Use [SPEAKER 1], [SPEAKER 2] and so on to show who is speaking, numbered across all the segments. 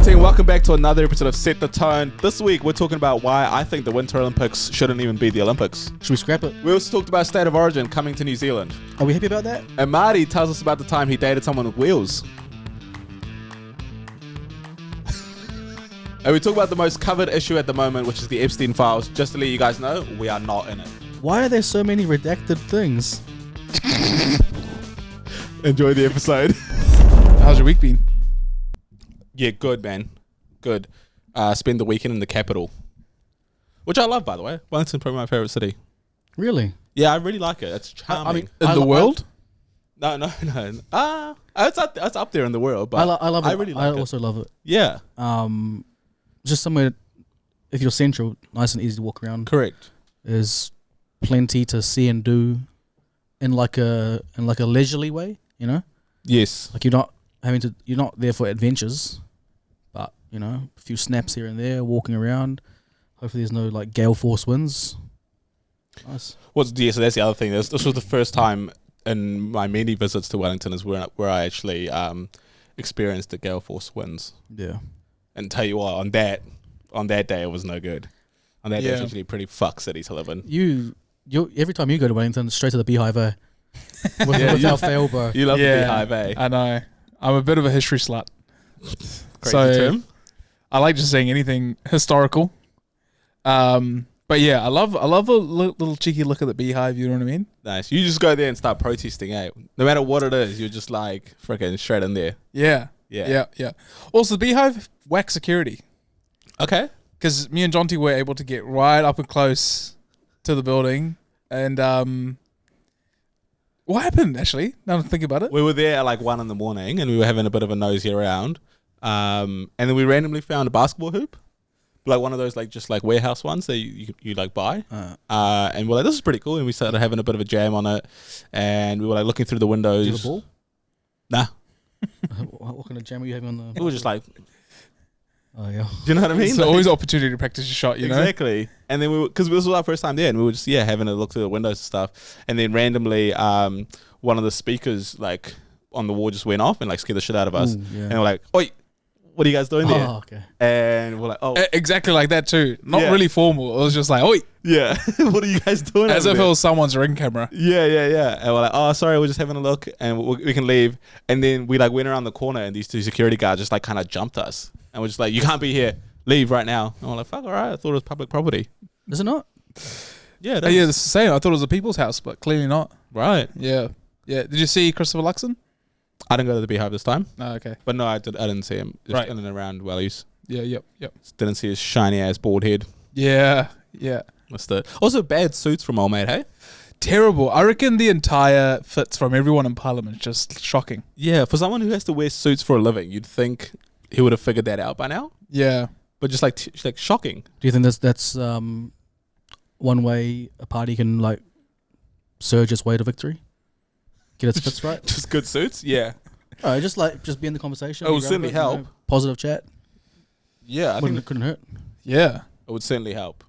[SPEAKER 1] team, welcome back to another episode of Set the Tone. This week we're talking about why I think the Winter Olympics shouldn't even be the Olympics.
[SPEAKER 2] Should we scrap it?
[SPEAKER 1] We also talked about State of Origin coming to New Zealand.
[SPEAKER 2] Are we happy about that?
[SPEAKER 1] And Marty tells us about the time he dated someone with wheels. And we talk about the most covered issue at the moment, which is the Epstein Files. Just to let you guys know, we are not in it.
[SPEAKER 2] Why are there so many redacted things?
[SPEAKER 1] Enjoy the episode.
[SPEAKER 3] How's your week been?
[SPEAKER 1] Yeah, good, man. Good. Spend the weekend in the capital, which I love, by the way. Wellington's probably my favorite city.
[SPEAKER 2] Really?
[SPEAKER 1] Yeah, I really like it. It's charming.
[SPEAKER 3] I mean, in the world?
[SPEAKER 1] No. It's up there in the world, but
[SPEAKER 2] I love it.
[SPEAKER 1] I really like it.
[SPEAKER 2] I also love it.
[SPEAKER 1] Yeah.
[SPEAKER 2] Just somewhere, if you're central, nice and easy to walk around.
[SPEAKER 1] Correct.
[SPEAKER 2] There's plenty to see and do in like a leisurely way, you know?
[SPEAKER 1] Yes.
[SPEAKER 2] Like you're not there for adventures, but you know, a few snaps here and there, walking around. Hopefully there's no like gale force winds. Nice.
[SPEAKER 1] So that's the other thing. This was the first time in my many visits to Wellington is where I actually experienced the gale force winds.
[SPEAKER 2] Yeah.
[SPEAKER 1] And tell you what, on that day it was no good. On that day it's actually a pretty fuck city to live in.
[SPEAKER 2] You every time you go to Wellington, straight to the Beehive, without fail, bro.
[SPEAKER 1] You love the Beehive, eh?
[SPEAKER 3] I know. I'm a bit of a history slut.
[SPEAKER 1] Crazy term.
[SPEAKER 3] I like just saying anything historical. But yeah, I love a little cheeky look at the Beehive, you know what I mean?
[SPEAKER 1] Nice. You just go there and start protesting, eh? No matter what it is, you're just like freaking straight in there.
[SPEAKER 3] Yeah.
[SPEAKER 1] Yeah.
[SPEAKER 3] Also, the Beehive, whack security.
[SPEAKER 1] Okay.
[SPEAKER 3] Because me and Jonty were able to get right up and close to the building. And what happened, actually? Now I'm thinking about it.
[SPEAKER 1] We were there at like 1 a.m, and we were having a bit of a nosy around. And then we randomly found a basketball hoop. Like one of those like just like warehouse ones that you like buy. And we're like, this is pretty cool. And we started having a bit of a jam on it. And we were like looking through the windows.
[SPEAKER 2] Did you have a ball?
[SPEAKER 1] Nah.
[SPEAKER 2] What kind of jam were you having on the...
[SPEAKER 1] We were just like...
[SPEAKER 2] Oh, yeah.
[SPEAKER 1] Do you know what I mean?
[SPEAKER 3] It's always opportunity to practice your shot, you know?
[SPEAKER 1] Exactly. And then because this was our first time there, and we were just having a look through the windows and stuff. And then randomly, one of the speakers like on the wall just went off and like scared the shit out of us.
[SPEAKER 2] Ooh, yeah.
[SPEAKER 1] And we're like, "Oi, what are you guys doing there?"
[SPEAKER 2] Oh, okay.
[SPEAKER 1] And we're like, "Oh,
[SPEAKER 3] Exactly like that too. Not really formal. It was just like, oi.
[SPEAKER 1] yeah, what are you guys doing?"
[SPEAKER 3] As
[SPEAKER 1] over
[SPEAKER 3] if
[SPEAKER 1] there?
[SPEAKER 3] it was someone's ring camera.
[SPEAKER 1] Yeah. And we're like, "Oh, sorry, we're just having a look, and we can leave." And then we like went around the corner, and these two security guards just like kind of jumped us, and we're just like, "You can't be here. Leave right now." And we're like, "Fuck, all right." I thought it was public property.
[SPEAKER 2] Is it not?
[SPEAKER 1] Yeah, it
[SPEAKER 3] Yeah,
[SPEAKER 1] is.
[SPEAKER 3] it's the same. I thought it was a people's house, but clearly not.
[SPEAKER 1] Right.
[SPEAKER 3] Yeah. Did you see Christopher Luxon?
[SPEAKER 1] I didn't go to the Beehive this time,
[SPEAKER 3] Oh, okay.
[SPEAKER 1] but no, I didn't see him. Just
[SPEAKER 3] Right.
[SPEAKER 1] in and around Wellies.
[SPEAKER 3] Yeah. Yep.
[SPEAKER 1] Didn't see his shiny ass bald head.
[SPEAKER 3] Yeah.
[SPEAKER 1] Also bad suits from old mate, hey?
[SPEAKER 3] Terrible. I reckon the entire fits from everyone in Parliament is just shocking.
[SPEAKER 1] Yeah, for someone who has to wear suits for a living, you'd think he would have figured that out by now.
[SPEAKER 3] Yeah.
[SPEAKER 1] But just like shocking.
[SPEAKER 2] Do you think that's one way a party can like surge its way to victory? Get its fits right?
[SPEAKER 1] Just good suits? Yeah.
[SPEAKER 2] Just be in the conversation.
[SPEAKER 1] It would
[SPEAKER 2] be
[SPEAKER 1] certainly
[SPEAKER 2] relevant,
[SPEAKER 1] help.
[SPEAKER 2] Positive chat.
[SPEAKER 1] Yeah, I think it
[SPEAKER 2] Couldn't hurt.
[SPEAKER 3] Yeah.
[SPEAKER 1] would certainly help.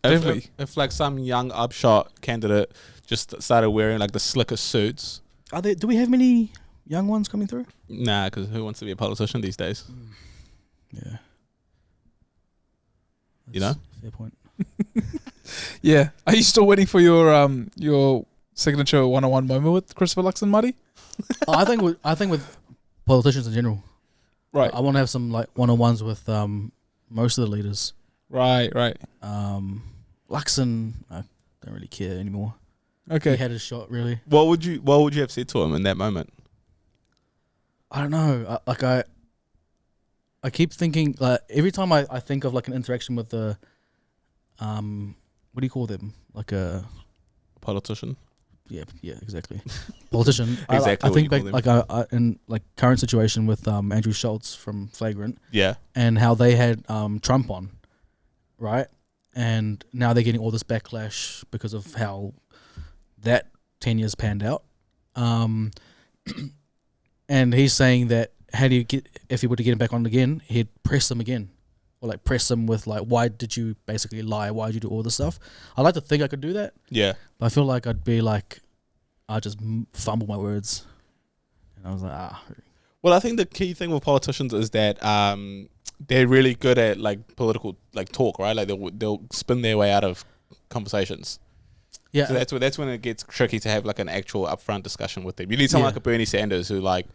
[SPEAKER 3] Definitely.
[SPEAKER 1] If like some young upshot candidate just started wearing like the slickest suits.
[SPEAKER 2] Do we have many young ones coming through?
[SPEAKER 1] Nah, because who wants to be a politician these days?
[SPEAKER 2] Yeah.
[SPEAKER 1] You know?
[SPEAKER 2] Fair point.
[SPEAKER 3] Yeah. Are you still waiting for your signature one-on-one moment with Christopher Luxon, Marty?
[SPEAKER 2] I think with politicians in general.
[SPEAKER 3] Right.
[SPEAKER 2] I want to have some like one-on-ones with most of the leaders.
[SPEAKER 3] Right.
[SPEAKER 2] Luxon, I don't really care anymore.
[SPEAKER 3] Okay.
[SPEAKER 2] He had his shot, really.
[SPEAKER 1] What would you have said to him in that moment?
[SPEAKER 2] I don't know. I keep thinking like every time I think of like an interaction with the what do you call them? Like a
[SPEAKER 1] Politician?
[SPEAKER 2] yeah, exactly. Politician.
[SPEAKER 1] Exactly
[SPEAKER 2] I
[SPEAKER 1] what
[SPEAKER 2] think
[SPEAKER 1] you
[SPEAKER 2] back
[SPEAKER 1] call
[SPEAKER 2] like I in like current situation with Andrew Schultz from Flagrant
[SPEAKER 1] Yeah.
[SPEAKER 2] and how they had Trump on, right? And now they're getting all this backlash because of how that 10 years panned out. And he's saying that if he were to get him back on again, he'd press him again. Or like press him with like, why did you basically lie? Why did you do all this stuff? I like to think I could do that.
[SPEAKER 1] Yeah.
[SPEAKER 2] But I feel like I'd just fumble my words. And I was like,
[SPEAKER 1] Well, I think the key thing with politicians is that they're really good at like political like talk, right? Like they'll spin their way out of conversations.
[SPEAKER 2] Yeah,
[SPEAKER 1] So that's when it gets tricky to have like an actual upfront discussion with them. You need someone like a Bernie Sanders who like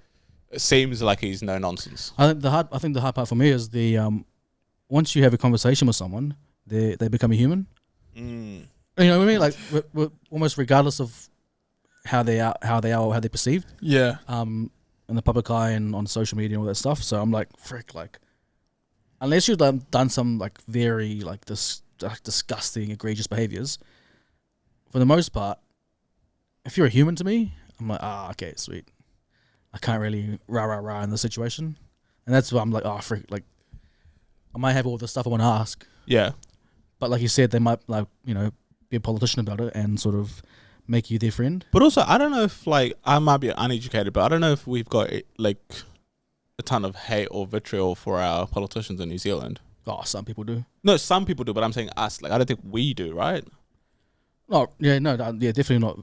[SPEAKER 1] seems like he's no nonsense.
[SPEAKER 2] I think the hard part for me is the once you have a conversation with someone, they become a human.
[SPEAKER 1] Mm.
[SPEAKER 2] You know what I mean? Like we're almost regardless of how they are, or how they're perceived.
[SPEAKER 3] Yeah.
[SPEAKER 2] In the public eye and on social media and all that stuff. So I'm like, frick, like, unless you've done some like very like this disgusting, egregious behaviors, for the most part, if you're a human to me, I'm like, okay, sweet. I can't really rah in the situation, and that's why I'm like, frick, like, I might have all the stuff I want to ask.
[SPEAKER 1] Yeah.
[SPEAKER 2] But like you said, they might like be a politician about it and sort of make you their friend.
[SPEAKER 1] But also, I don't know if like I might be uneducated, but I don't know if we've got like a ton of hate or vitriol for our politicians in New Zealand.
[SPEAKER 2] Oh, some people do.
[SPEAKER 1] No, some people do, but I'm saying us. Like I don't think we do, right?
[SPEAKER 2] Definitely not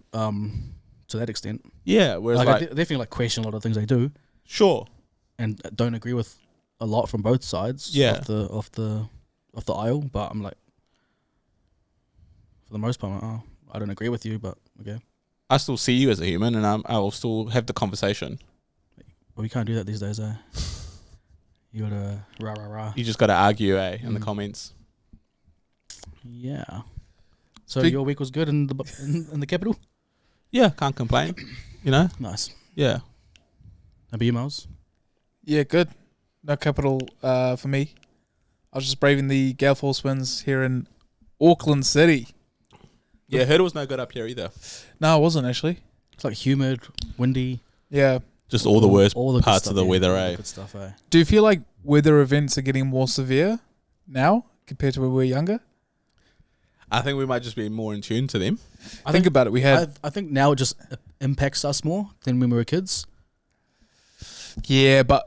[SPEAKER 2] to that extent.
[SPEAKER 1] Yeah, whereas
[SPEAKER 2] Like,
[SPEAKER 1] like
[SPEAKER 2] I definitely like question a lot of things they do
[SPEAKER 1] sure,
[SPEAKER 2] and don't agree with a lot from both sides.
[SPEAKER 1] Yeah.
[SPEAKER 2] of the aisle, but I'm like, for the most part, I'm like, I don't agree with you, but okay.
[SPEAKER 1] I still see you as a human, and I will still have the conversation.
[SPEAKER 2] But we can't do that these days, eh? You gotta rah.
[SPEAKER 1] You just got to argue, in the comments.
[SPEAKER 2] Yeah. So your week was good in the capital?
[SPEAKER 1] Yeah, can't complain. You know,
[SPEAKER 2] Nice.
[SPEAKER 1] yeah.
[SPEAKER 2] How about you, Miles?
[SPEAKER 3] Yeah, good. No capital for me. I was just braving the Gale Force winds here in Auckland City.
[SPEAKER 1] Yeah, I heard it was no good up here either.
[SPEAKER 3] No, it wasn't actually.
[SPEAKER 2] It's like humid, windy.
[SPEAKER 3] Yeah.
[SPEAKER 1] Just all the worst
[SPEAKER 2] all the good
[SPEAKER 1] parts
[SPEAKER 2] stuff,
[SPEAKER 1] of the
[SPEAKER 2] yeah,
[SPEAKER 1] weather,
[SPEAKER 2] all the
[SPEAKER 1] eh?
[SPEAKER 2] good stuff, eh?
[SPEAKER 3] Do you feel like weather events are getting more severe now compared to when we were younger?
[SPEAKER 1] I think we might just be more in tune to them.
[SPEAKER 3] I think about it. We had
[SPEAKER 2] I think now it just impacts us more than when we were kids.
[SPEAKER 3] yeah, but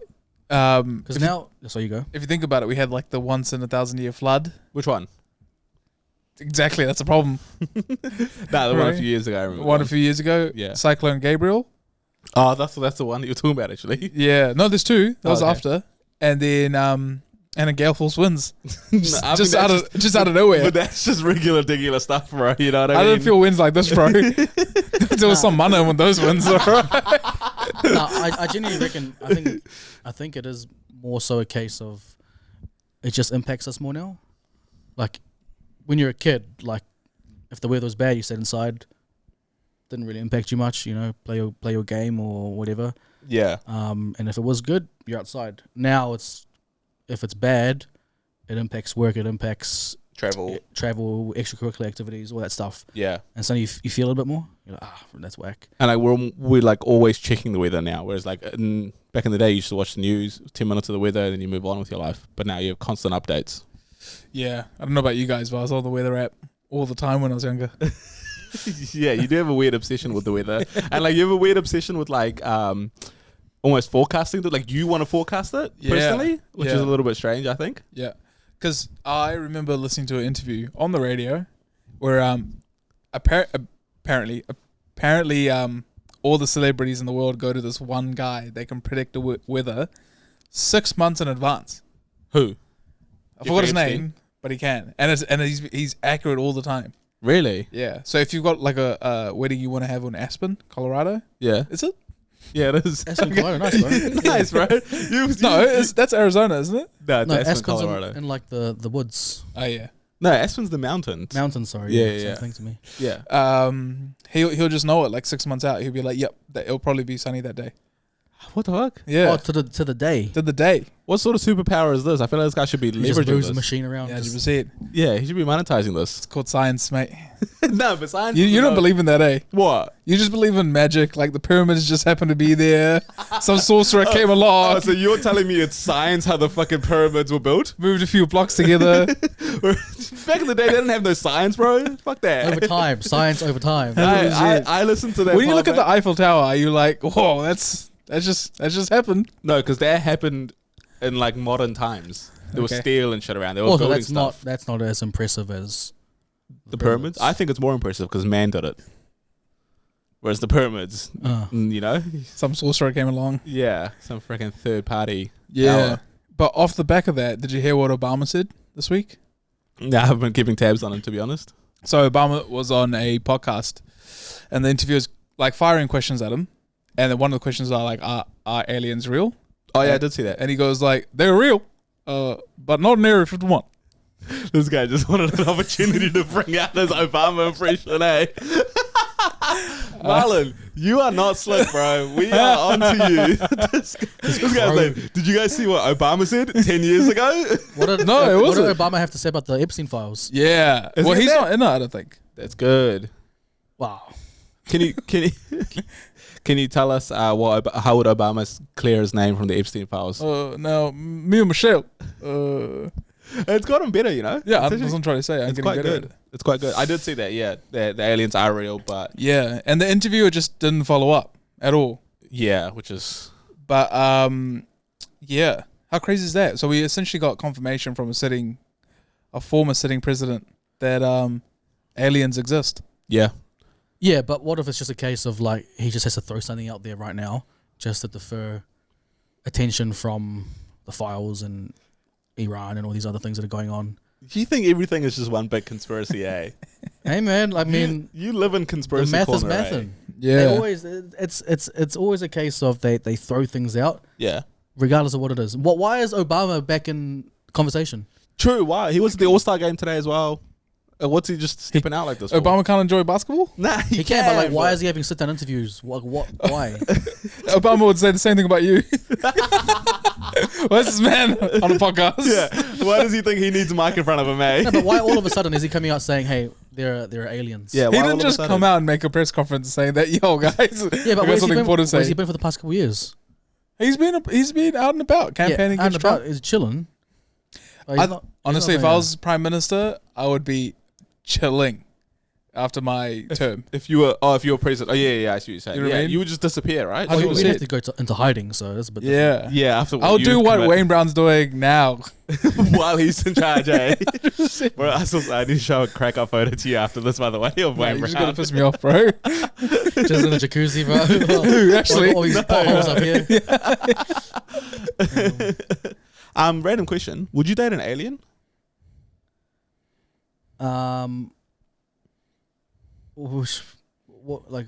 [SPEAKER 2] Because now, so you go.
[SPEAKER 3] if you think about it, we had like the once in 1,000-year flood.
[SPEAKER 1] Which one?
[SPEAKER 3] Exactly, that's a problem.
[SPEAKER 1] Nah, the one a
[SPEAKER 3] Right.
[SPEAKER 1] few years ago. I remember.
[SPEAKER 3] One a few years ago,
[SPEAKER 1] Yeah.
[SPEAKER 3] Cyclone Gabriel.
[SPEAKER 1] Oh, that's the one that you're talking about, actually.
[SPEAKER 3] Yeah, no, there's two. That was
[SPEAKER 1] okay.
[SPEAKER 3] after, and then and a gale force winds.
[SPEAKER 1] No,
[SPEAKER 3] Just,
[SPEAKER 1] I mean,
[SPEAKER 3] just
[SPEAKER 1] that's
[SPEAKER 3] out of nowhere.
[SPEAKER 1] But that's just regular stuff, bro. You know what I mean?
[SPEAKER 3] I didn't feel winds like this, bro. There was some mana when those winds were.
[SPEAKER 2] No, I genuinely reckon. I think it is more so a case of it just impacts us more now. Like when you're a kid, like if the weather was bad, you sat inside. Didn't really impact you much, play your game or whatever.
[SPEAKER 1] Yeah.
[SPEAKER 2] And if it was good, you're outside. Now if it's bad, it impacts work. It impacts
[SPEAKER 1] Travel.
[SPEAKER 2] travel, extracurricular activities, all that stuff.
[SPEAKER 1] Yeah.
[SPEAKER 2] And so you feel a bit more. You're like, that's whack.
[SPEAKER 1] And like we're like always checking the weather now. Whereas like back in the day, you used to watch the news, 10 minutes of the weather, and then you move on with your life. But now you have constant updates.
[SPEAKER 3] Yeah, I don't know about you guys, but I was on the weather app all the time when I was younger.
[SPEAKER 1] Yeah, you do have a weird obsession with the weather, and like you have a weird obsession with like almost forecasting that. Like you want to forecast it personally, which is a little bit strange, I think.
[SPEAKER 3] Yeah, because I remember listening to an interview on the radio where apparently all the celebrities in the world go to this one guy. They can predict the weather 6 months in advance.
[SPEAKER 1] Who?
[SPEAKER 3] I forgot his
[SPEAKER 1] Epstein?
[SPEAKER 3] name, but he can, and he's accurate all the time.
[SPEAKER 1] Really?
[SPEAKER 3] Yeah. So if you've got like a wedding you want to have in Aspen, Colorado,
[SPEAKER 1] Yeah.
[SPEAKER 3] is it?
[SPEAKER 1] Yeah, it is.
[SPEAKER 2] Aspen, Colorado, nice, bro.
[SPEAKER 1] Nice, bro.
[SPEAKER 3] That's Arizona, isn't it?
[SPEAKER 1] No, it's
[SPEAKER 2] No,
[SPEAKER 1] Aspen,
[SPEAKER 2] Aspen's
[SPEAKER 1] Colorado.
[SPEAKER 2] in like the woods.
[SPEAKER 3] Oh yeah.
[SPEAKER 1] No, Aspen's the mountains.
[SPEAKER 2] Mountain, sorry.
[SPEAKER 1] Yeah,
[SPEAKER 2] same
[SPEAKER 1] yeah.
[SPEAKER 2] thing to me.
[SPEAKER 1] Yeah.
[SPEAKER 3] He'll just know it like 6 months out. He'll be like, yep, it'll probably be sunny that day.
[SPEAKER 1] What the fuck?
[SPEAKER 3] Yeah.
[SPEAKER 2] Oh, to the day.
[SPEAKER 3] To the day.
[SPEAKER 1] What sort of superpower is this? I feel like this guy should be
[SPEAKER 2] He just
[SPEAKER 1] leveraging
[SPEAKER 2] moves the
[SPEAKER 1] this.
[SPEAKER 2] machine around.
[SPEAKER 3] Yeah,
[SPEAKER 2] just-
[SPEAKER 3] 100%.
[SPEAKER 1] Yeah, he should be monetizing this.
[SPEAKER 3] It's called science, mate.
[SPEAKER 1] No, but science.
[SPEAKER 3] You don't believe in that, eh?
[SPEAKER 1] What?
[SPEAKER 3] You just believe in magic. Like the pyramids just happen to be there. Some sorcerer came along,
[SPEAKER 1] Oh, so you're telling me it's science how the fucking pyramids were built?
[SPEAKER 3] moved a few blocks together.
[SPEAKER 1] Back in the day, they didn't have no science, bro. Fuck that.
[SPEAKER 2] over time, science over time.
[SPEAKER 1] I listened to that.
[SPEAKER 3] When you look
[SPEAKER 1] part,
[SPEAKER 3] at the
[SPEAKER 1] man.
[SPEAKER 3] Eiffel Tower, are you like, whoa, that's just happened?
[SPEAKER 1] No, because that happened in like modern times. There was
[SPEAKER 3] Okay.
[SPEAKER 1] steel and shit around. They were
[SPEAKER 2] Also,
[SPEAKER 1] building
[SPEAKER 2] that's
[SPEAKER 1] stuff.
[SPEAKER 2] not as impressive as
[SPEAKER 1] The pyramids? I think it's more impressive because man did it. Whereas the pyramids,
[SPEAKER 2] Uh,
[SPEAKER 1] you know?
[SPEAKER 3] Some sorcerer came along.
[SPEAKER 1] Yeah, some freaking third party.
[SPEAKER 3] Yeah.
[SPEAKER 1] power.
[SPEAKER 3] But off the back of that, did you hear what Obama said this week?
[SPEAKER 1] Yeah, I haven't been keeping tabs on him, to be honest.
[SPEAKER 3] So Obama was on a podcast, and the interviewer's like firing questions at him, and then one of the questions are like, "Are aliens real?"
[SPEAKER 1] Oh yeah, I did see that.
[SPEAKER 3] And he goes like, "They're real, but not in Area 51."
[SPEAKER 1] This guy just wanted an opportunity to bring out his Obama impression, eh? Marlon, you are not slick, bro. We are on to you. This guy's like, did you guys see what Obama said 10 years ago?
[SPEAKER 2] What did Obama have to say about the Epstein Files?
[SPEAKER 3] Yeah.
[SPEAKER 1] Is
[SPEAKER 3] Well,
[SPEAKER 1] he
[SPEAKER 3] he's
[SPEAKER 1] there?
[SPEAKER 3] not in it, I don't think.
[SPEAKER 1] That's good.
[SPEAKER 2] Wow.
[SPEAKER 1] Can you tell us how would Obama clear his name from the Epstein Files?
[SPEAKER 3] Now, me and Michelle.
[SPEAKER 1] It's gotten better, you know?
[SPEAKER 3] Yeah,
[SPEAKER 1] It's
[SPEAKER 3] that's what I'm trying to say. I'm
[SPEAKER 1] it's
[SPEAKER 3] getting
[SPEAKER 1] quite
[SPEAKER 3] better at
[SPEAKER 1] good.
[SPEAKER 3] it.
[SPEAKER 1] It's quite good. I did see that, yeah. The aliens are real, but
[SPEAKER 3] Yeah, and the interviewer just didn't follow up at all.
[SPEAKER 1] yeah, which is...
[SPEAKER 3] But yeah, how crazy is that? So we essentially got confirmation from a former sitting president that aliens exist.
[SPEAKER 1] Yeah.
[SPEAKER 2] Yeah, but what if it's just a case of like he just has to throw something out there right now just to defer attention from the files and Iran and all these other things that are going on?
[SPEAKER 1] You think everything is just one big conspiracy, eh?
[SPEAKER 2] Hey man, I mean,
[SPEAKER 1] You live in
[SPEAKER 2] the
[SPEAKER 1] conspiracy
[SPEAKER 2] math
[SPEAKER 1] corner,
[SPEAKER 2] is mathing.
[SPEAKER 1] eh?
[SPEAKER 3] Yeah,
[SPEAKER 2] They always it's always a case of they throw things out
[SPEAKER 1] Yeah.
[SPEAKER 2] regardless of what it is. Why is Obama back in conversation?
[SPEAKER 1] True, why? He was at the All-Star game today as well. What's he just stepping out like this for?
[SPEAKER 3] Obama can't enjoy basketball.
[SPEAKER 1] Nah,
[SPEAKER 2] He can, but like, why is he having sit-down interviews? What? Why?
[SPEAKER 3] Obama would say the same thing about you. Where's this man on a podcast?
[SPEAKER 1] Yeah. Why does he think he needs a mic in front of him, eh?
[SPEAKER 2] No, but why all of a sudden is he coming out saying, "Hey, there are aliens"?
[SPEAKER 1] Yeah,
[SPEAKER 3] He
[SPEAKER 1] why all
[SPEAKER 3] didn't
[SPEAKER 1] of a
[SPEAKER 3] just
[SPEAKER 1] sudden?
[SPEAKER 3] come out and make a press conference saying that, yo, guys,
[SPEAKER 2] Yeah,
[SPEAKER 3] I
[SPEAKER 2] but
[SPEAKER 3] got
[SPEAKER 2] where's he,
[SPEAKER 3] something
[SPEAKER 2] been,
[SPEAKER 3] important to
[SPEAKER 2] where's
[SPEAKER 3] say.
[SPEAKER 2] he been for the past couple of years?
[SPEAKER 3] He's been out and about campaigning
[SPEAKER 2] out and
[SPEAKER 3] against
[SPEAKER 2] about.
[SPEAKER 3] Trump.
[SPEAKER 2] He's chilling. But he's
[SPEAKER 3] Honestly,
[SPEAKER 2] not
[SPEAKER 3] if I was prime minister, I would be chilling after my term.
[SPEAKER 1] If you were president, yeah, I see what you're saying.
[SPEAKER 3] You know what I mean?
[SPEAKER 1] You would just disappear, right?
[SPEAKER 2] Well,
[SPEAKER 3] 100%.
[SPEAKER 2] we'd have to go into hiding, so that's a bit different.
[SPEAKER 3] Yeah.
[SPEAKER 1] Yeah, after
[SPEAKER 3] I'll
[SPEAKER 1] you
[SPEAKER 3] do what
[SPEAKER 1] commit-
[SPEAKER 3] Wayne Brown's doing now.
[SPEAKER 1] while he's in charge, eh? Bro, I need to show a crack up photo to you after this, by the way, of
[SPEAKER 3] Nah,
[SPEAKER 1] Wayne
[SPEAKER 3] you just
[SPEAKER 1] Brown.
[SPEAKER 3] gotta piss me off, bro.
[SPEAKER 2] Just in the jacuzzi, bro.
[SPEAKER 3] Who, actually?
[SPEAKER 2] All these potholes up here.
[SPEAKER 1] Random question. Would you date an alien?
[SPEAKER 2] What, like,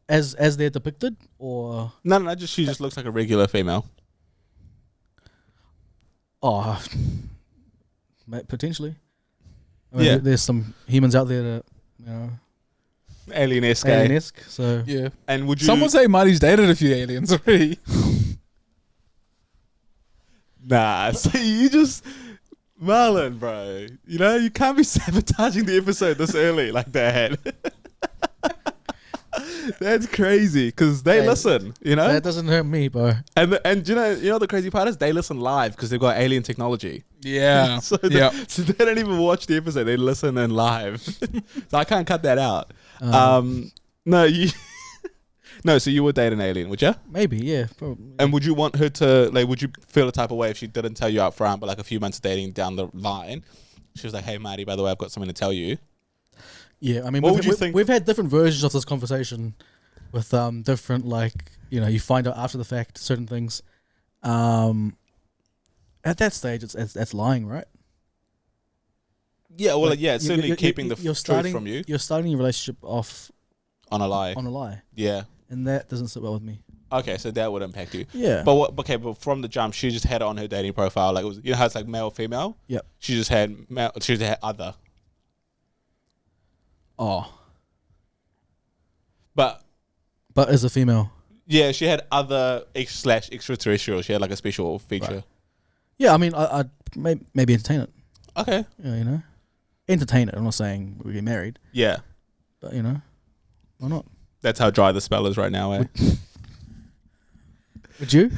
[SPEAKER 2] as they're depicted, or
[SPEAKER 1] No, she just looks like a regular female.
[SPEAKER 2] oh, potentially. I mean,
[SPEAKER 1] Yeah.
[SPEAKER 2] there's some humans out there that
[SPEAKER 1] Alien-esque.
[SPEAKER 2] alien-esque. So
[SPEAKER 3] Yeah.
[SPEAKER 1] And would you...
[SPEAKER 3] Someone say Marty's dated a few aliens already.
[SPEAKER 1] Nah, see, you just... Marlon, bro. You know, you can't be sabotaging the episode this early like that. That's crazy, because they
[SPEAKER 2] Hey,
[SPEAKER 1] listen, you know?
[SPEAKER 2] that doesn't hurt me, bro.
[SPEAKER 1] And you know the crazy part is they listen live because they've got alien technology.
[SPEAKER 3] Yeah.
[SPEAKER 1] So
[SPEAKER 3] Yeah.
[SPEAKER 1] so they don't even watch the episode; they listen in live. So I can't cut that out. No, you. No, so you would date an alien, would you?
[SPEAKER 2] Maybe, yeah. Probably.
[SPEAKER 1] And would you want her to like? Would you feel the type of way if she didn't tell you up front, but like a few months of dating down the line, she was like, "Hey, Marty, by the way, I've got something to tell you."
[SPEAKER 2] Yeah, I mean,
[SPEAKER 1] What
[SPEAKER 2] we've,
[SPEAKER 1] would you
[SPEAKER 2] we-
[SPEAKER 1] think-
[SPEAKER 2] we've had different versions of this conversation with different, like, you find out after the fact certain things. At that stage, that's lying, right?
[SPEAKER 1] Yeah, well,
[SPEAKER 2] Like,
[SPEAKER 1] yeah, it's certainly keeping the truth from you
[SPEAKER 2] You're starting your relationship off
[SPEAKER 1] on a lie.
[SPEAKER 2] on a lie,
[SPEAKER 1] Yeah.
[SPEAKER 2] and that doesn't sit well with me.
[SPEAKER 1] Okay, so that would impact you.
[SPEAKER 2] Yeah,
[SPEAKER 1] But but from the jump, she just had it on her dating profile. Like, it was, how it's like male, female.
[SPEAKER 2] Yep.
[SPEAKER 1] She just had male. She just had other.
[SPEAKER 2] oh,
[SPEAKER 1] But
[SPEAKER 2] but as a female,
[SPEAKER 1] yeah, she had other extraterrestrial. She had like a special feature.
[SPEAKER 2] Right. Yeah, I mean, I'd maybe entertain it.
[SPEAKER 1] Okay.
[SPEAKER 2] Yeah, entertain it. I'm not saying we get married,
[SPEAKER 1] Yeah,
[SPEAKER 2] but why not?
[SPEAKER 1] that's how dry the spell is right now. Eh?
[SPEAKER 2] Would you?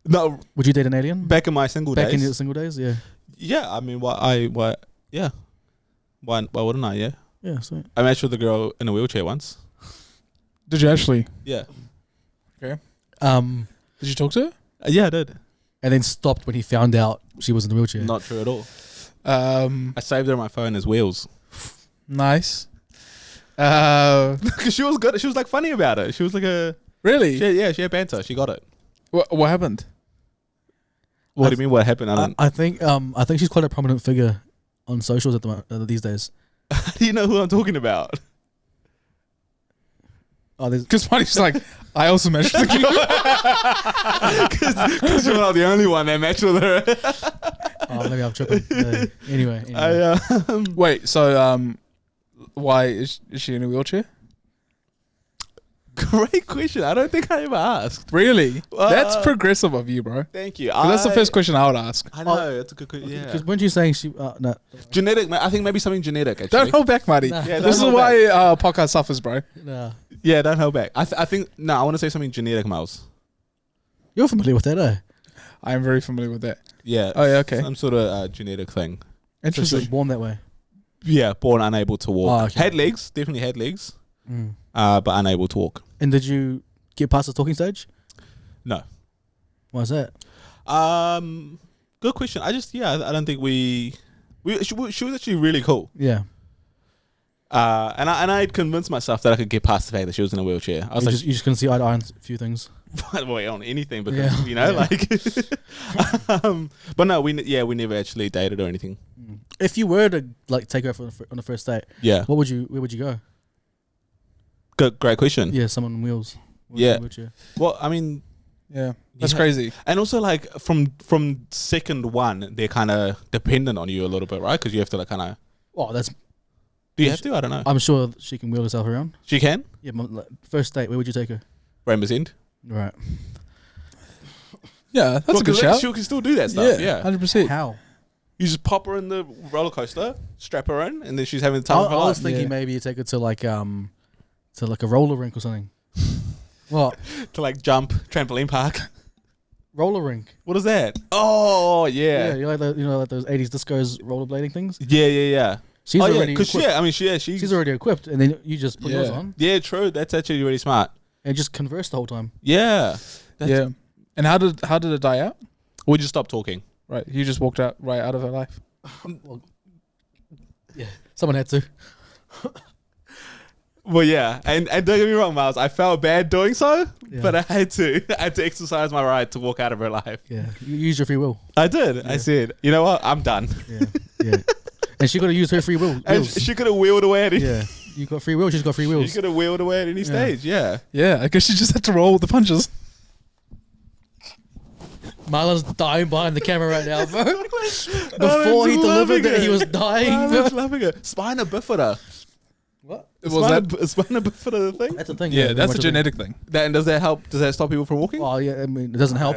[SPEAKER 1] No,
[SPEAKER 2] Would you date an alien?
[SPEAKER 1] back in my single
[SPEAKER 2] Back
[SPEAKER 1] days.
[SPEAKER 2] in your single days? Yeah.
[SPEAKER 1] Yeah, I mean, why? Yeah, why wouldn't I? Yeah,
[SPEAKER 2] Yeah, sweet.
[SPEAKER 1] I matched with a girl in a wheelchair once.
[SPEAKER 3] Did you actually?
[SPEAKER 1] Yeah,
[SPEAKER 3] Did you talk to her?
[SPEAKER 1] yeah, I did.
[SPEAKER 2] And then stopped when he found out she was in the wheelchair.
[SPEAKER 1] Not true at all.
[SPEAKER 3] Um,
[SPEAKER 1] I saved her on my phone as wheels
[SPEAKER 3] nice.
[SPEAKER 1] because she was good. She was like funny about it. She was like
[SPEAKER 3] Really?
[SPEAKER 1] she had banter. She got it.
[SPEAKER 3] What happened?
[SPEAKER 1] What do you mean? What happened? I don't.
[SPEAKER 2] I think she's quite a prominent figure on socials these days.
[SPEAKER 1] How do you know who I'm talking about?
[SPEAKER 2] Oh, there's
[SPEAKER 3] Because Marty's like, I also matched the girl.
[SPEAKER 1] Because you're not the only one that matched with her.
[SPEAKER 2] oh, maybe I'm tripping. Anyway.
[SPEAKER 3] Wait, so why is she in a wheelchair?
[SPEAKER 1] Great question. I don't think I ever asked.
[SPEAKER 3] Really? That's progressive of you, bro.
[SPEAKER 1] Thank you.
[SPEAKER 3] 'Cause that's the first question I would ask.
[SPEAKER 1] I know. That's a good question. Yeah.
[SPEAKER 2] Because when she's saying she no.
[SPEAKER 1] Genetic. I think maybe something genetic. Actually.
[SPEAKER 3] Don't hold back, Marty.
[SPEAKER 2] Nah.
[SPEAKER 1] Yeah,
[SPEAKER 3] This is
[SPEAKER 1] don't hold
[SPEAKER 3] why our podcast suffers, bro.
[SPEAKER 2] Nah.
[SPEAKER 1] Yeah, don't hold back. I think no. I want to say something genetic, Miles.
[SPEAKER 2] You're familiar with that, eh?
[SPEAKER 3] I am very familiar with that.
[SPEAKER 1] Yeah.
[SPEAKER 3] Oh, yeah, okay.
[SPEAKER 1] Some sort of genetic thing.
[SPEAKER 2] So she was
[SPEAKER 3] Interesting.
[SPEAKER 2] born that way.
[SPEAKER 1] Yeah, born unable to walk.
[SPEAKER 2] Oh, okay.
[SPEAKER 1] Had legs, definitely had legs,
[SPEAKER 2] Mm.
[SPEAKER 1] but unable to walk.
[SPEAKER 2] And did you get past the talking stage?
[SPEAKER 1] No.
[SPEAKER 2] Why is that?
[SPEAKER 1] Good question. I don't think she was actually really cool.
[SPEAKER 2] Yeah.
[SPEAKER 1] And I'd convinced myself that I could get past the fact that she was in a wheelchair. I was
[SPEAKER 2] You just couldn't see eye to eye on a few things.
[SPEAKER 1] well, on anything because
[SPEAKER 2] Yeah.
[SPEAKER 1] you know,
[SPEAKER 2] Yeah.
[SPEAKER 1] like. But no, we never actually dated or anything.
[SPEAKER 2] If you were to like take her on the first date,
[SPEAKER 1] Yeah.
[SPEAKER 2] where would you go?
[SPEAKER 1] Good, great question.
[SPEAKER 2] Yeah, someone on wheels.
[SPEAKER 1] Yeah.
[SPEAKER 2] Wheelchair.
[SPEAKER 1] Well, I mean,
[SPEAKER 3] Yeah. That's
[SPEAKER 1] Yeah.
[SPEAKER 3] crazy.
[SPEAKER 1] and also like from second one, they're kind of dependent on you a little bit, right? Because you have to like kind of.
[SPEAKER 2] Oh, that's.
[SPEAKER 1] Do you have to? I don't know.
[SPEAKER 2] I'm sure she can wheel herself around.
[SPEAKER 1] She can.
[SPEAKER 2] Yeah, like, first date. Where would you take her?
[SPEAKER 1] Rainbow's End.
[SPEAKER 2] Right.
[SPEAKER 3] Yeah, that's
[SPEAKER 1] Well,
[SPEAKER 3] a good
[SPEAKER 1] 'cause
[SPEAKER 3] shout.
[SPEAKER 1] She can still do that stuff. Yeah.
[SPEAKER 3] 100%.
[SPEAKER 2] How?
[SPEAKER 1] You just pop her in the roller coaster, strap her in, and then she's having the
[SPEAKER 2] I
[SPEAKER 1] time of her
[SPEAKER 2] was
[SPEAKER 1] life.
[SPEAKER 2] thinking
[SPEAKER 3] Yeah.
[SPEAKER 2] maybe you take her to like a roller rink or something. What?
[SPEAKER 1] To like jump trampoline park.
[SPEAKER 2] Roller rink.
[SPEAKER 1] What is that? Oh
[SPEAKER 2] Yeah,
[SPEAKER 1] yeah.
[SPEAKER 2] you like like those 80s discos rollerblading things.
[SPEAKER 1] Yeah.
[SPEAKER 2] She's
[SPEAKER 1] oh yeah,
[SPEAKER 2] already
[SPEAKER 1] because
[SPEAKER 2] equipped.
[SPEAKER 1] I mean, she's
[SPEAKER 2] She's already equipped, and then you just put yours
[SPEAKER 3] Yeah.
[SPEAKER 2] on
[SPEAKER 1] yeah, true. That's actually really smart.
[SPEAKER 2] and just converse the whole time.
[SPEAKER 1] Yeah.
[SPEAKER 3] Yeah. And how did it die out?
[SPEAKER 1] We just stop talking.
[SPEAKER 3] Right. You just walked out right out of her life.
[SPEAKER 2] Yeah, someone had to.
[SPEAKER 1] Well, yeah, and don't get me wrong, Miles. I felt bad doing so,
[SPEAKER 2] Yeah.
[SPEAKER 1] but I had to. I had to exercise my right to walk out of her life.
[SPEAKER 2] Yeah, you use your free will.
[SPEAKER 1] I did. I
[SPEAKER 2] Yeah.
[SPEAKER 1] said, you know what? I'm done.
[SPEAKER 2] Yeah. And she got to use her free will.
[SPEAKER 1] And
[SPEAKER 2] Wills.
[SPEAKER 1] she could have wheeled away at any.
[SPEAKER 2] Yeah, you got free will. She's got free
[SPEAKER 1] She
[SPEAKER 2] wills.
[SPEAKER 1] could have wheeled away at any stage. Yeah.
[SPEAKER 3] Yeah. I guess you just had to roll with the punches.
[SPEAKER 2] Marlon's dying behind the camera right now, bro.
[SPEAKER 1] I'm
[SPEAKER 2] Before he delivered
[SPEAKER 1] loving
[SPEAKER 2] it, he
[SPEAKER 1] it.
[SPEAKER 2] was dying.
[SPEAKER 1] I'm
[SPEAKER 2] bro.
[SPEAKER 1] just loving it. Spina bifida.
[SPEAKER 2] What?
[SPEAKER 3] Was that?
[SPEAKER 1] Spina bifida the thing?
[SPEAKER 2] That's a thing.
[SPEAKER 3] Yeah,
[SPEAKER 2] very
[SPEAKER 3] that's
[SPEAKER 2] much
[SPEAKER 3] a genetic thing.
[SPEAKER 1] That, and does that help? Does that stop people from walking?
[SPEAKER 2] Oh yeah, I mean it doesn't help.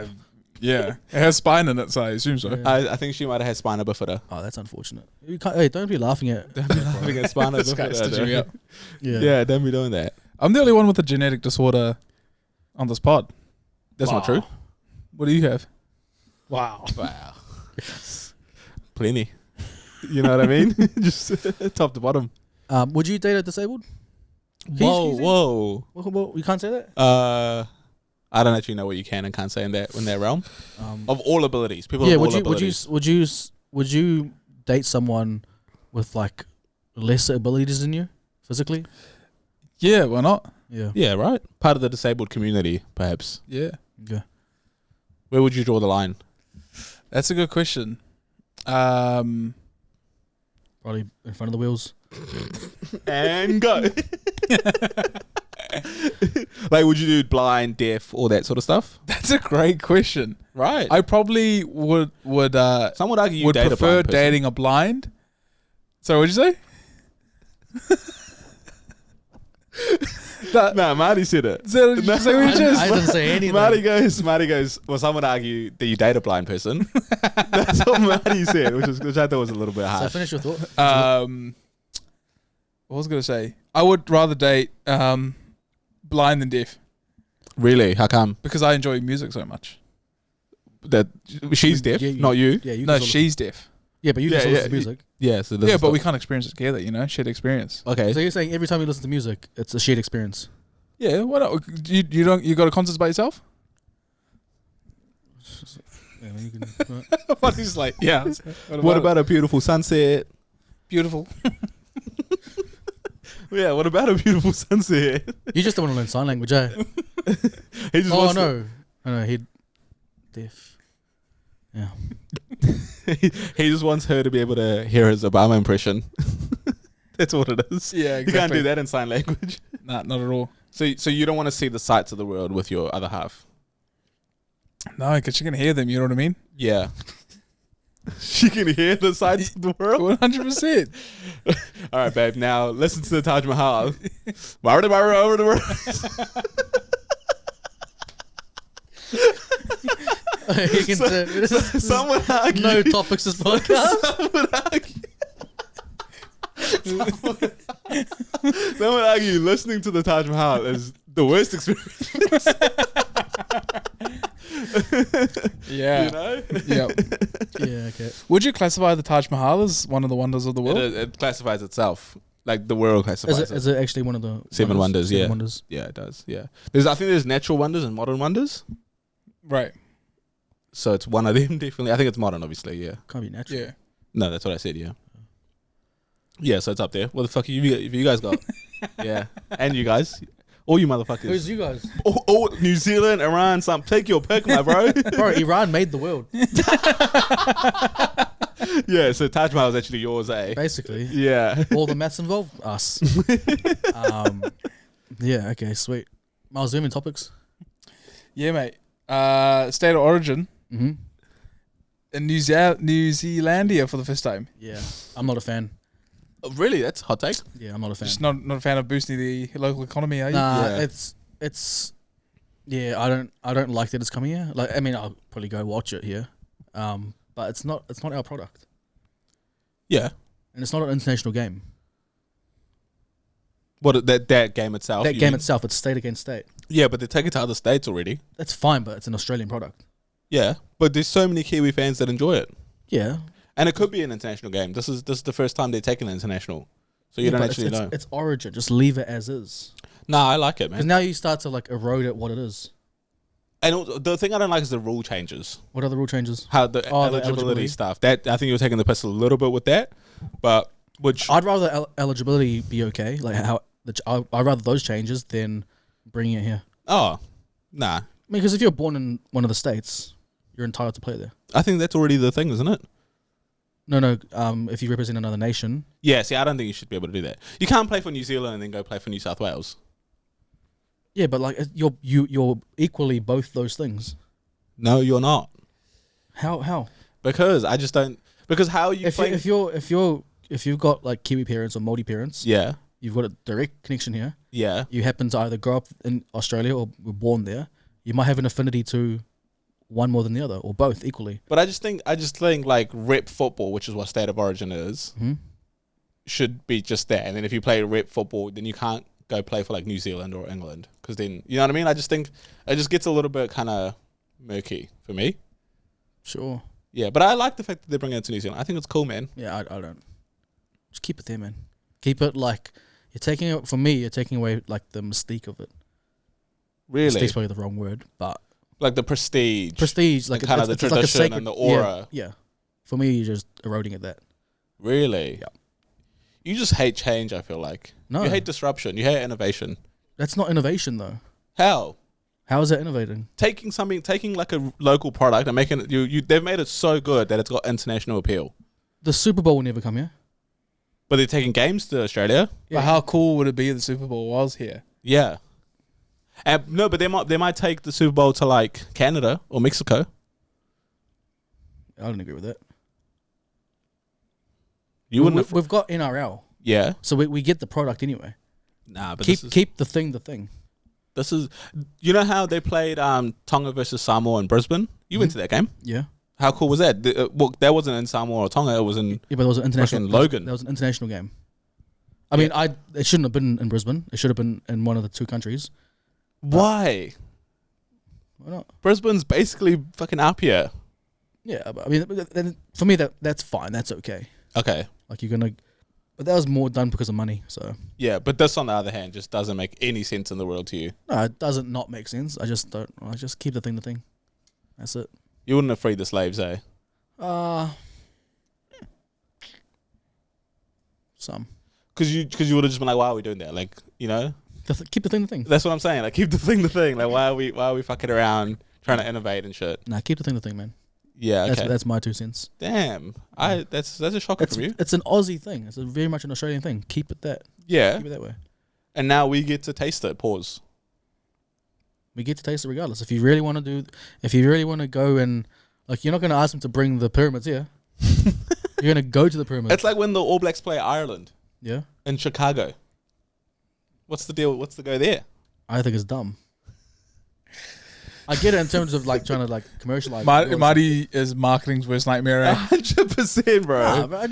[SPEAKER 3] Yeah. It has spine in it, so I assume so.
[SPEAKER 2] Yeah.
[SPEAKER 1] I think she might have had spina bifida.
[SPEAKER 2] Oh, that's unfortunate. You can't. Hey, don't be laughing at.
[SPEAKER 1] Having a spina
[SPEAKER 3] This guy's stitching me
[SPEAKER 1] bifida.
[SPEAKER 3] up.
[SPEAKER 1] Yeah, don't be doing that.
[SPEAKER 3] I'm the only one with a genetic disorder on this pod.
[SPEAKER 1] That's not true.
[SPEAKER 3] What do you have?
[SPEAKER 2] Wow.
[SPEAKER 1] Wow. Plenty. You know what I mean? Just top to bottom.
[SPEAKER 2] Would you date a disabled?
[SPEAKER 1] Whoa.
[SPEAKER 2] Well, you can't say that.
[SPEAKER 1] I don't actually know what you can and can't say in that realm.
[SPEAKER 2] Um,
[SPEAKER 1] Of all abilities, people.
[SPEAKER 2] yeah.
[SPEAKER 1] Of all
[SPEAKER 2] Would you
[SPEAKER 1] abilities.
[SPEAKER 2] would you date someone with like lesser abilities than you physically?
[SPEAKER 3] Yeah, why not?
[SPEAKER 2] Yeah.
[SPEAKER 1] Yeah, right. Part of the disabled community, perhaps.
[SPEAKER 3] Yeah.
[SPEAKER 2] Okay.
[SPEAKER 1] Where would you draw the line?
[SPEAKER 3] That's a good question.
[SPEAKER 2] Probably in front of the wheels.
[SPEAKER 1] And go. Like, would you do blind, deaf, all that sort of stuff?
[SPEAKER 3] That's a great question.
[SPEAKER 1] Right.
[SPEAKER 3] I probably would
[SPEAKER 1] Some would argue you
[SPEAKER 3] would
[SPEAKER 1] date
[SPEAKER 3] prefer
[SPEAKER 1] a blind person.
[SPEAKER 3] dating a blind. So what'd you say?
[SPEAKER 1] No, Marty said it.
[SPEAKER 3] Is that what you say? What you just-
[SPEAKER 2] I didn't say anything.
[SPEAKER 1] Marty goes, well, some would argue that you date a blind person. That's what Marty said, which I thought was a little bit
[SPEAKER 2] So
[SPEAKER 1] harsh.
[SPEAKER 2] finish your thought.
[SPEAKER 3] What was I gonna say? I would rather date blind than deaf
[SPEAKER 1] Really? How come?
[SPEAKER 3] because I enjoy music so much.
[SPEAKER 1] That she's deaf,
[SPEAKER 2] Yeah,
[SPEAKER 1] not you?
[SPEAKER 2] Yeah, you
[SPEAKER 3] No,
[SPEAKER 2] can still-
[SPEAKER 3] she's deaf.
[SPEAKER 2] Yeah, but you
[SPEAKER 1] Yeah,
[SPEAKER 2] can still listen to
[SPEAKER 1] yeah,
[SPEAKER 2] music.
[SPEAKER 1] Yeah, so
[SPEAKER 3] Yeah, but we can't experience it together. You know, shared experience.
[SPEAKER 1] Okay.
[SPEAKER 2] So you're saying every time you listen to music, it's a shared experience.
[SPEAKER 3] Yeah, why not? You go to concerts by yourself?
[SPEAKER 2] Yeah, you can,
[SPEAKER 3] What he's like, yeah.
[SPEAKER 1] What about a beautiful sunset?
[SPEAKER 3] beautiful?
[SPEAKER 1] Yeah, what about a beautiful sunset?
[SPEAKER 2] you just don't want to learn sign language, eh?
[SPEAKER 1] He just
[SPEAKER 2] Oh
[SPEAKER 1] wants to-
[SPEAKER 2] no, no, he deaf. Yeah.
[SPEAKER 1] He just wants her to be able to hear his Obama impression. That's what it is.
[SPEAKER 3] Yeah,
[SPEAKER 1] You can't do that in sign language.
[SPEAKER 3] Nah, not at all.
[SPEAKER 1] So you don't want to see the sights of the world with your other half.
[SPEAKER 3] No, because you can hear them. You know what I mean?
[SPEAKER 1] Yeah. She can hear the sights of the world.
[SPEAKER 3] 100%.
[SPEAKER 1] All right, babe. Now listen to the Taj Mahal. Someone argue.
[SPEAKER 2] No topics this podcast.
[SPEAKER 1] Someone argue listening to the Taj Mahal is the worst experience.
[SPEAKER 3] Yeah.
[SPEAKER 1] You know?
[SPEAKER 3] Yeah.
[SPEAKER 2] Yeah, okay.
[SPEAKER 3] Would you classify the Taj Mahal as one of the wonders of the world?
[SPEAKER 1] It classifies itself. Like the world classifies
[SPEAKER 2] Is it actually one of the
[SPEAKER 1] Seven wonders,
[SPEAKER 2] Seven
[SPEAKER 1] yeah.
[SPEAKER 2] wonders?
[SPEAKER 1] Yeah, it does. Yeah. I think there's natural wonders and modern wonders.
[SPEAKER 3] Right.
[SPEAKER 1] So it's one of them, definitely. I think it's modern, obviously, yeah.
[SPEAKER 2] Can't be natural.
[SPEAKER 3] Yeah.
[SPEAKER 1] No, that's what I said, yeah. Yeah, so it's up there. What the fuck have you guys got? Yeah. And you guys. All you motherfuckers.
[SPEAKER 2] Who's you guys?
[SPEAKER 1] Oh, New Zealand, Iran, something. Take your pick, my bro.
[SPEAKER 2] Bro, Iran made the world.
[SPEAKER 1] Yeah, so Taj Mahal is actually yours, eh?
[SPEAKER 2] Basically.
[SPEAKER 1] Yeah.
[SPEAKER 2] All the maths involved? Us. Yeah, okay, sweet. Miles, zooming topics.
[SPEAKER 3] Yeah, mate. State of origin
[SPEAKER 2] Mm-hmm.
[SPEAKER 3] in New Zealandia for the first time.
[SPEAKER 2] Yeah, I'm not a fan.
[SPEAKER 1] Oh, really? That's a hot take?
[SPEAKER 2] Yeah, I'm not a fan.
[SPEAKER 3] Just not a fan of boosting the local economy, are you?
[SPEAKER 2] Nah,
[SPEAKER 1] Yeah.
[SPEAKER 2] it's yeah, I don't like that it's coming here. Like, I mean, I'll probably go watch it here. But it's not our product.
[SPEAKER 1] Yeah.
[SPEAKER 2] And it's not an international game.
[SPEAKER 1] What, that game itself?
[SPEAKER 2] That game itself, it's state against state.
[SPEAKER 1] Yeah, but they take it to other states already.
[SPEAKER 2] That's fine, but it's an Australian product.
[SPEAKER 1] Yeah, but there's so many Kiwi fans that enjoy it.
[SPEAKER 2] Yeah.
[SPEAKER 1] And it could be an international game. This is the first time they're taking it international. So you
[SPEAKER 2] Yeah,
[SPEAKER 1] don't
[SPEAKER 2] but
[SPEAKER 1] actually know.
[SPEAKER 2] It's origin. Just leave it as is.
[SPEAKER 1] Nah, I like it,
[SPEAKER 2] Because
[SPEAKER 1] man.
[SPEAKER 2] now you start to like erode it what it is.
[SPEAKER 1] And the thing I don't like is the rule changes.
[SPEAKER 2] What are the rule changes?
[SPEAKER 1] How the
[SPEAKER 2] Oh, the
[SPEAKER 1] eligibility
[SPEAKER 2] eligibility.
[SPEAKER 1] stuff. That I think you're taking the piss a little bit with that. But which
[SPEAKER 2] I'd rather eligibility be okay. Like I'd rather those changes than bringing it here.
[SPEAKER 1] nah.
[SPEAKER 2] I mean, because if you're born in one of the states, you're entitled to play there.
[SPEAKER 1] I think that's already the thing, isn't it?
[SPEAKER 2] No. If you represent another nation,
[SPEAKER 1] Yeah, see, I don't think you should be able to do that. You can't play for New Zealand and then go play for New South Wales.
[SPEAKER 2] yeah, but like you're equally both those things.
[SPEAKER 1] No, you're not.
[SPEAKER 2] How?
[SPEAKER 1] Because I just don't. Because how you play?
[SPEAKER 2] If you've got like Kiwi parents or Māori parents,
[SPEAKER 1] Yeah,
[SPEAKER 2] you've got a direct connection here.
[SPEAKER 1] yeah.
[SPEAKER 2] You happen to either grow up in Australia or were born there. You might have an affinity to one more than the other, or both equally.
[SPEAKER 1] But I just think like rep football, which is what state of origin is,
[SPEAKER 2] Hmm?
[SPEAKER 1] should be just that. And then if you play rep football, then you can't go play for like New Zealand or England, because then you know what I mean. I just think it just gets a little bit kind of murky for me.
[SPEAKER 2] Sure.
[SPEAKER 1] Yeah, but I like the fact that they're bringing it to New Zealand. I think it's cool, man.
[SPEAKER 2] Yeah, I don't. Just keep it there, man. Keep it like you're taking it. For me, you're taking away like the mystique of it.
[SPEAKER 1] Really,
[SPEAKER 2] Mystique's probably the wrong word, but
[SPEAKER 1] like the prestige,
[SPEAKER 2] like
[SPEAKER 1] kind of the
[SPEAKER 2] it's
[SPEAKER 1] tradition
[SPEAKER 2] like a sacred,
[SPEAKER 1] and the aura.
[SPEAKER 2] Yeah. For me, you're just eroding at that.
[SPEAKER 1] Really?
[SPEAKER 2] Yeah.
[SPEAKER 1] You just hate change, I feel like.
[SPEAKER 2] No.
[SPEAKER 1] You hate disruption. You hate innovation.
[SPEAKER 2] That's not innovation, though.
[SPEAKER 1] How?
[SPEAKER 2] How is that innovating?
[SPEAKER 1] Taking like a local product and making it, they've made it so good that it's got international appeal.
[SPEAKER 2] The Super Bowl will never come here.
[SPEAKER 1] But they're taking games to Australia.
[SPEAKER 3] But how cool would it be if the Super Bowl was here?
[SPEAKER 1] Yeah. No, but they might take the Super Bowl to like Canada or Mexico.
[SPEAKER 2] I don't agree with that.
[SPEAKER 1] You wouldn't.
[SPEAKER 2] We've got NRL,
[SPEAKER 1] Yeah.
[SPEAKER 2] so we get the product anyway.
[SPEAKER 1] Nah, but
[SPEAKER 2] Keep the thing the thing.
[SPEAKER 1] this is. You know how they played Tonga versus Samoa in Brisbane? You went to that game.
[SPEAKER 2] Yeah.
[SPEAKER 1] How cool was that? Well, that wasn't in Samoa or Tonga. It was in.
[SPEAKER 2] Yeah, but there was an international.
[SPEAKER 1] Fucking Logan.
[SPEAKER 2] There was an international game. I mean, it shouldn't have been in Brisbane. It should have been in one of the two countries.
[SPEAKER 1] Why?
[SPEAKER 2] Why not?
[SPEAKER 1] Brisbane's basically fucking up here.
[SPEAKER 2] Yeah, but I mean, then for me that's fine. That's okay.
[SPEAKER 1] Okay.
[SPEAKER 2] Like but that was more done because of money. So
[SPEAKER 1] Yeah, but this on the other hand just doesn't make any sense in the world to you.
[SPEAKER 2] no, it doesn't not make sense. I just keep the thing the thing. That's it.
[SPEAKER 1] You wouldn't have freed the slaves, eh?
[SPEAKER 2] Some.
[SPEAKER 1] Because you would have just been like, why are we doing that? Like, you know?
[SPEAKER 2] Keep the thing the thing.
[SPEAKER 1] That's what I'm saying. Like, keep the thing the thing. Like, why are we fucking around trying to innovate and shit?
[SPEAKER 2] Nah, keep the thing the thing, man.
[SPEAKER 1] Yeah, okay.
[SPEAKER 2] That's my 2 cents.
[SPEAKER 1] Damn. That's a shocker from you.
[SPEAKER 2] It's an Aussie thing. It's very much an Australian thing. Keep it that.
[SPEAKER 1] Yeah.
[SPEAKER 2] Keep it that way.
[SPEAKER 1] And now we get to taste it. Pause.
[SPEAKER 2] We get to taste it regardless. If you really want to go and like, you're not going to ask them to bring the pyramids here. You're going to go to the pyramids.
[SPEAKER 1] It's like when the All Blacks play Ireland.
[SPEAKER 2] Yeah.
[SPEAKER 1] In Chicago. What's the deal? What's the go there?
[SPEAKER 2] I think it's dumb. I get it in terms of like trying to like commercialize.
[SPEAKER 3] Marty is marketing's worst nightmare.
[SPEAKER 1] 100%, bro.
[SPEAKER 2] Nah, but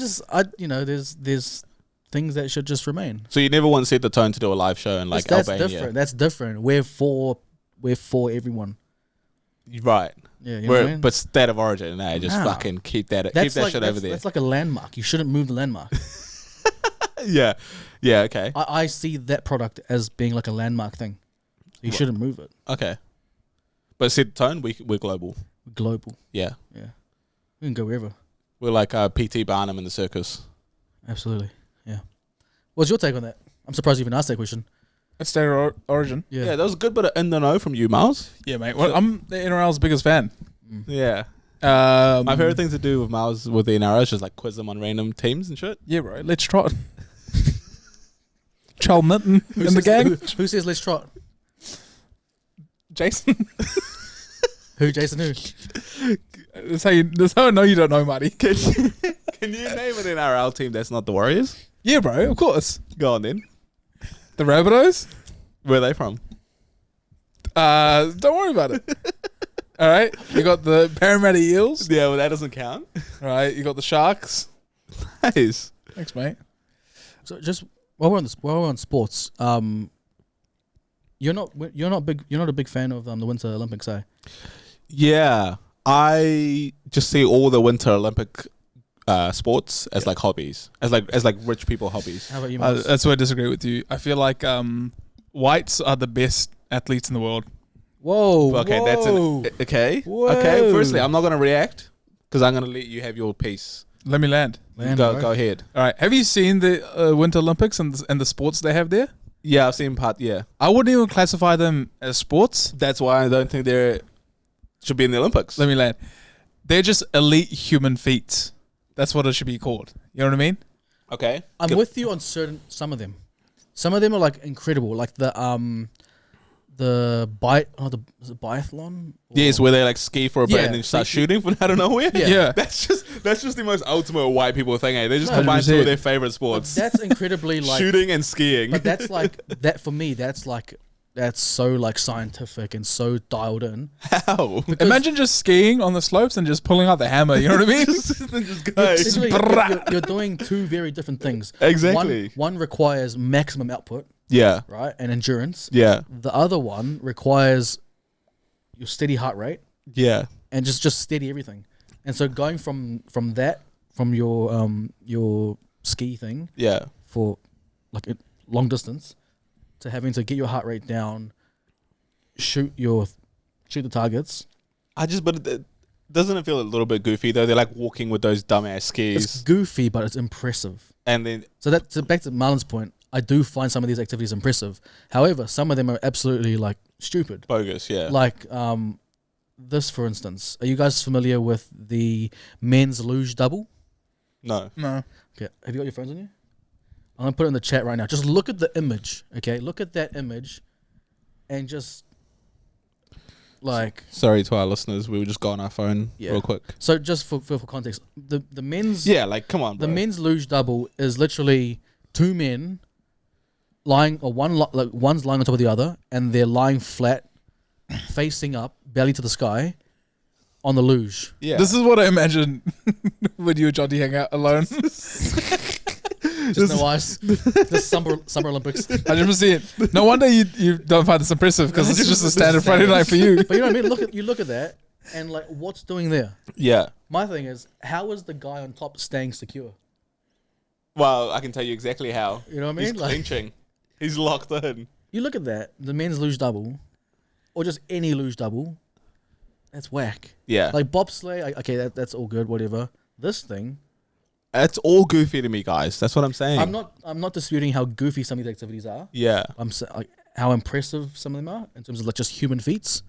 [SPEAKER 2] there's things that should just remain.
[SPEAKER 1] So you never want to set the tone to do a live show in like
[SPEAKER 2] that's
[SPEAKER 1] Albania.
[SPEAKER 2] different. That's different. We're for everyone.
[SPEAKER 1] Right.
[SPEAKER 2] Yeah, you know what I mean?
[SPEAKER 1] But state of origin, just fucking keep that shit over there.
[SPEAKER 2] That's like a landmark. You shouldn't move the landmark.
[SPEAKER 1] Yeah. Yeah, okay.
[SPEAKER 2] I see that product as being like a landmark thing. You shouldn't move it.
[SPEAKER 1] Okay. But set the tone, we're global.
[SPEAKER 2] Global.
[SPEAKER 1] Yeah.
[SPEAKER 2] Yeah. We can go wherever.
[SPEAKER 1] We're like P.T. Barnum in the circus.
[SPEAKER 2] Absolutely. Yeah. What's your take on that? I'm surprised you even asked that question.
[SPEAKER 3] It's state of origin.
[SPEAKER 1] Yeah, that was a good bit of in the know from you, Miles.
[SPEAKER 3] Yeah, mate. Well, I'm the NRL's biggest fan.
[SPEAKER 1] Yeah. My favorite thing to do with Miles with the NRL is just like quiz them on random teams and shit.
[SPEAKER 3] Yeah, bro. Let's trot. Charles Minton in the gang.
[SPEAKER 2] Who says let's trot?
[SPEAKER 3] Jason.
[SPEAKER 2] Who, Jason? Who?
[SPEAKER 3] That's how I know you don't know, Marty.
[SPEAKER 1] Can you name an NRL team that's not the Warriors?
[SPEAKER 3] Yeah, bro. Of course.
[SPEAKER 1] Go on then.
[SPEAKER 3] The Rabbitohs.
[SPEAKER 1] Where are they from?
[SPEAKER 3] Don't worry about it. All right. You got the Parramatta Eels.
[SPEAKER 1] Yeah, well, that doesn't count.
[SPEAKER 3] All right. You got the Sharks.
[SPEAKER 1] Nice.
[SPEAKER 3] Thanks, mate.
[SPEAKER 2] So just while we're on sports, you're not a big fan of the Winter Olympics, eh?
[SPEAKER 1] Yeah, I just see all the Winter Olympic sports as like hobbies, as like rich people hobbies.
[SPEAKER 2] How about you, Miles?
[SPEAKER 3] That's where I disagree with you. I feel like whites are the best athletes in the world.
[SPEAKER 2] Whoa.
[SPEAKER 1] Okay,
[SPEAKER 2] whoa.
[SPEAKER 1] Okay.
[SPEAKER 2] Whoa.
[SPEAKER 1] Okay. Firstly, I'm not gonna react because I'm gonna let you have your piece.
[SPEAKER 3] Let me land.
[SPEAKER 1] Go ahead.
[SPEAKER 3] All right. Have you seen the Winter Olympics and the sports they have there?
[SPEAKER 1] Yeah, I've seen part. Yeah,
[SPEAKER 3] I wouldn't even classify them as sports.
[SPEAKER 1] that's why I don't think they should be in the Olympics.
[SPEAKER 3] Let me land. They're just elite human feats. That's what it should be called. You know what I mean?
[SPEAKER 1] Okay.
[SPEAKER 2] I'm with you on some of them. Some of them are like incredible, like is it biathlon?
[SPEAKER 1] Yes, where they like ski for a bit
[SPEAKER 2] Yeah,
[SPEAKER 1] and then start shooting from out of nowhere.
[SPEAKER 3] Yeah.
[SPEAKER 1] That's just the most ultimate white people thing. Eh? They just
[SPEAKER 2] No,
[SPEAKER 1] combine two
[SPEAKER 3] 100%.
[SPEAKER 1] of their favorite
[SPEAKER 2] But
[SPEAKER 1] sports:
[SPEAKER 2] that's incredibly like.
[SPEAKER 1] shooting and skiing.
[SPEAKER 2] But that's like that for me. That's so like scientific and so dialed in.
[SPEAKER 1] How?
[SPEAKER 3] Imagine just skiing on the slopes and just pulling out the hammer. You know what I mean?
[SPEAKER 1] just go.
[SPEAKER 2] Essentially, you're doing two very different things.
[SPEAKER 1] Exactly.
[SPEAKER 2] One requires maximum output,
[SPEAKER 1] Yeah.
[SPEAKER 2] right, and endurance.
[SPEAKER 1] Yeah.
[SPEAKER 2] The other one requires your steady heart rate
[SPEAKER 1] Yeah.
[SPEAKER 2] and just steady everything. And so going from your ski thing
[SPEAKER 1] Yeah.
[SPEAKER 2] for like a long distance to having to get your heart rate down, shoot the targets.
[SPEAKER 1] But doesn't it feel a little bit goofy though? They're like walking with those dumbass skis,
[SPEAKER 2] It's goofy, but it's impressive.
[SPEAKER 1] and then
[SPEAKER 2] So back to Marlon's point, I do find some of these activities impressive. However, some of them are absolutely like stupid.
[SPEAKER 1] bogus. Yeah.
[SPEAKER 2] Like this, for instance. Are you guys familiar with the men's luge double?
[SPEAKER 1] No.
[SPEAKER 3] No.
[SPEAKER 2] Okay, have you got your phones on you? I'm gonna put it in the chat right now. Just look at the image, okay? Look at that image, and just like
[SPEAKER 1] Sorry to our listeners. We were just on our phone real quick.
[SPEAKER 2] so. Just for context, the men's
[SPEAKER 1] Yeah. Like, come on, bro.
[SPEAKER 2] the men's luge double is literally two men lying, or one's lying on top of the other, and they're lying flat, facing up, belly to the sky, on the luge.
[SPEAKER 1] Yeah.
[SPEAKER 3] This is what I imagine when you and Johnny hang out alone.
[SPEAKER 2] Just no ice. This summer Olympics.
[SPEAKER 3] 100%. No wonder you don't find this impressive because it's just a standard Friday night for you.
[SPEAKER 2] But you know what I mean? You look at that, and like, what's doing there?
[SPEAKER 1] Yeah.
[SPEAKER 2] My thing is, how is the guy on top staying secure?
[SPEAKER 1] Well, I can tell you exactly how.
[SPEAKER 2] You know what I mean?
[SPEAKER 1] He's
[SPEAKER 2] Like,
[SPEAKER 1] clinching. He's locked in.
[SPEAKER 2] you look at that, the men's luge double, or just any luge double. That's whack.
[SPEAKER 1] Yeah.
[SPEAKER 2] Like bobsleigh, okay, that's all good, whatever. This thing,
[SPEAKER 1] It's all goofy to me, guys. That's what I'm saying.
[SPEAKER 2] I'm not disputing how goofy some of these activities are.
[SPEAKER 1] Yeah.
[SPEAKER 2] I'm saying like how impressive some of them are in terms of like just human feats.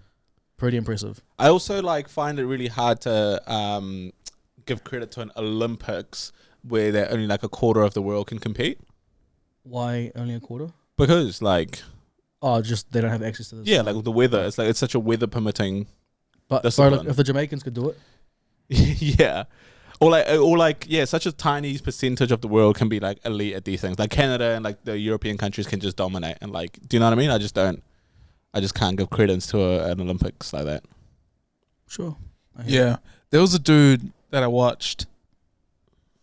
[SPEAKER 2] Pretty impressive.
[SPEAKER 1] I also like find it really hard to give credit to an Olympics where they're only like a quarter of the world can compete.
[SPEAKER 2] Why only a quarter?
[SPEAKER 1] Because like
[SPEAKER 2] Just they don't have access to this.
[SPEAKER 1] yeah, like the weather. It's like it's such a weather permitting.
[SPEAKER 2] But
[SPEAKER 1] discipline.
[SPEAKER 2] like, if the Jamaicans could do it,
[SPEAKER 1] Yeah. Or like yeah, such a tiny percentage of the world can be like elite at these things. Like Canada and like the European countries can just dominate and like, do you know what I mean? I just can't give credence to an Olympics like that.
[SPEAKER 2] sure.
[SPEAKER 3] Yeah. There was a dude that I watched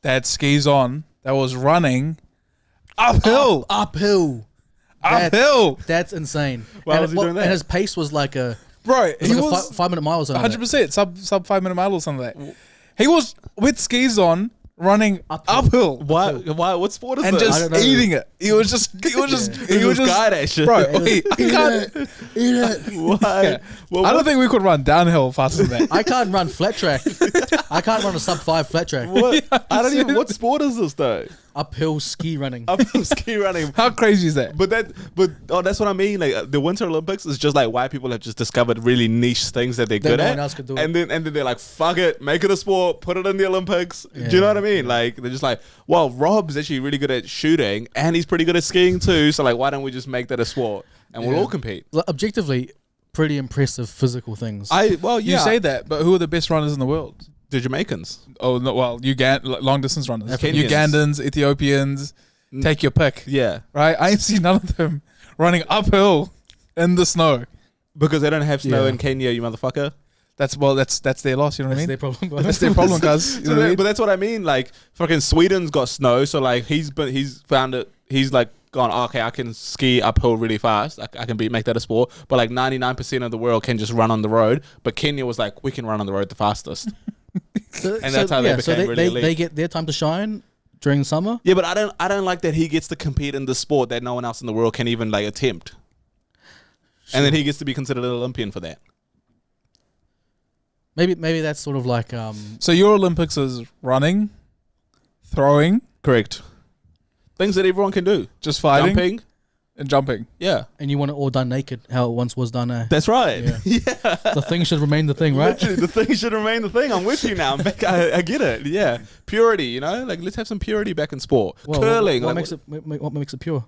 [SPEAKER 3] that had skis on that was running uphill.
[SPEAKER 2] Uphill.
[SPEAKER 3] Uphill.
[SPEAKER 2] That's insane.
[SPEAKER 1] Why was he doing that?
[SPEAKER 2] And his pace was like a
[SPEAKER 3] Bro, he
[SPEAKER 2] like
[SPEAKER 3] was
[SPEAKER 2] a 5 minute mile or something.
[SPEAKER 3] 100% sub 5 minute mile or something like that. He was with skis on running uphill.
[SPEAKER 1] Why? What sport is
[SPEAKER 3] And
[SPEAKER 1] this?
[SPEAKER 3] just eating it. He was just
[SPEAKER 1] guy that shit.
[SPEAKER 3] bro. I can't.
[SPEAKER 2] Eat it.
[SPEAKER 1] Why?
[SPEAKER 3] Yeah.
[SPEAKER 1] Well,
[SPEAKER 3] I don't think we could run downhill faster than that.
[SPEAKER 2] I can't run flat track. I can't run a sub 5 flat track.
[SPEAKER 1] what? I don't even. What sport is this though?
[SPEAKER 2] Uphill ski running.
[SPEAKER 1] Uphill ski running.
[SPEAKER 3] How crazy is that?
[SPEAKER 1] But that's what I mean. Like the Winter Olympics is just like why people have just discovered really niche things that they're good
[SPEAKER 2] no
[SPEAKER 1] at,
[SPEAKER 2] one else could do
[SPEAKER 1] and then they're like, fuck it, make it a sport, put it in the Olympics.
[SPEAKER 2] Yeah.
[SPEAKER 1] Do you know what I mean? Like they're just like, well, Rob's actually really good at shooting, and he's pretty good at skiing too. So like, why don't we just make that a sport and we'll all compete?
[SPEAKER 2] Like, objectively, pretty impressive physical things.
[SPEAKER 3] You say that, but who are the best runners in the world?
[SPEAKER 1] the Jamaicans.
[SPEAKER 3] Oh no, well, long distance runners,
[SPEAKER 1] Kenyans.
[SPEAKER 3] Ugandans, Ethiopians. Take your pick.
[SPEAKER 1] Yeah,
[SPEAKER 3] Right. I ain't seen none of them running uphill in the snow.
[SPEAKER 1] because they don't have snow
[SPEAKER 2] Yeah.
[SPEAKER 1] in Kenya, you motherfucker.
[SPEAKER 3] That's their loss. You know what I mean?
[SPEAKER 2] Their problem.
[SPEAKER 3] That's their problem, cuz. You know what I mean?
[SPEAKER 1] But that's what I mean. Like fucking Sweden's got snow, so like he's found it. He's like gone. Oh, okay, I can ski uphill really fast. I can make that a sport. But like 99% of the world can just run on the road. But Kenya was like, we can run on the road the fastest. And that's how they became really elite.
[SPEAKER 2] They get their time to shine during summer.
[SPEAKER 1] Yeah, but I don't like that he gets to compete in the sport that no one else in the world can even like attempt. And then he gets to be considered an Olympian for that.
[SPEAKER 2] Maybe that's sort of like
[SPEAKER 3] So your Olympics is running, throwing,
[SPEAKER 1] Correct. Things that everyone can do.
[SPEAKER 3] just fighting,
[SPEAKER 1] Jumping.
[SPEAKER 3] and jumping.
[SPEAKER 1] Yeah.
[SPEAKER 2] and you want it all done naked, how it once was done.
[SPEAKER 1] That's right.
[SPEAKER 2] Yeah. The thing should remain the thing, right?
[SPEAKER 1] Literally, the thing should remain the thing. I'm with you now. I'm back. I get it. Yeah. Purity, you know? Like, let's have some purity back in sport.
[SPEAKER 2] Well,
[SPEAKER 1] Curling.
[SPEAKER 2] What
[SPEAKER 1] like,
[SPEAKER 2] makes it pure?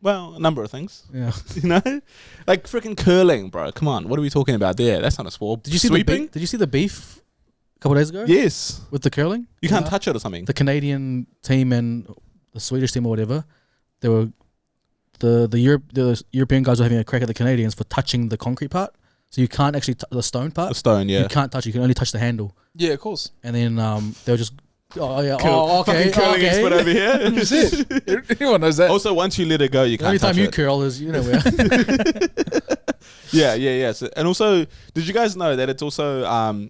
[SPEAKER 1] well, a number of things.
[SPEAKER 2] Yeah.
[SPEAKER 1] You know? Like, freaking curling, bro. Come on. What are we talking about there? That's not a sport.
[SPEAKER 2] Did you see
[SPEAKER 1] Sweeping?
[SPEAKER 2] Did you see the beef a couple of days ago?
[SPEAKER 1] Yes.
[SPEAKER 2] With the curling,
[SPEAKER 1] You can't touch it or something.
[SPEAKER 2] the Canadian team and the Swedish team or whatever, they were the European guys were having a crack at the Canadians for touching the concrete part. So you can't actually the stone part.
[SPEAKER 1] The stone, yeah.
[SPEAKER 2] You can't touch it. You can only touch the handle.
[SPEAKER 3] Yeah, of course.
[SPEAKER 2] And then they were just okay,
[SPEAKER 1] Fucking curling expert over here.
[SPEAKER 3] That's it. Everyone knows that.
[SPEAKER 1] Also, once you let it go, you
[SPEAKER 2] The only
[SPEAKER 1] can't touch
[SPEAKER 2] time you
[SPEAKER 1] it.
[SPEAKER 2] curl is where.
[SPEAKER 1] Yeah. So, and also, did you guys know that it's also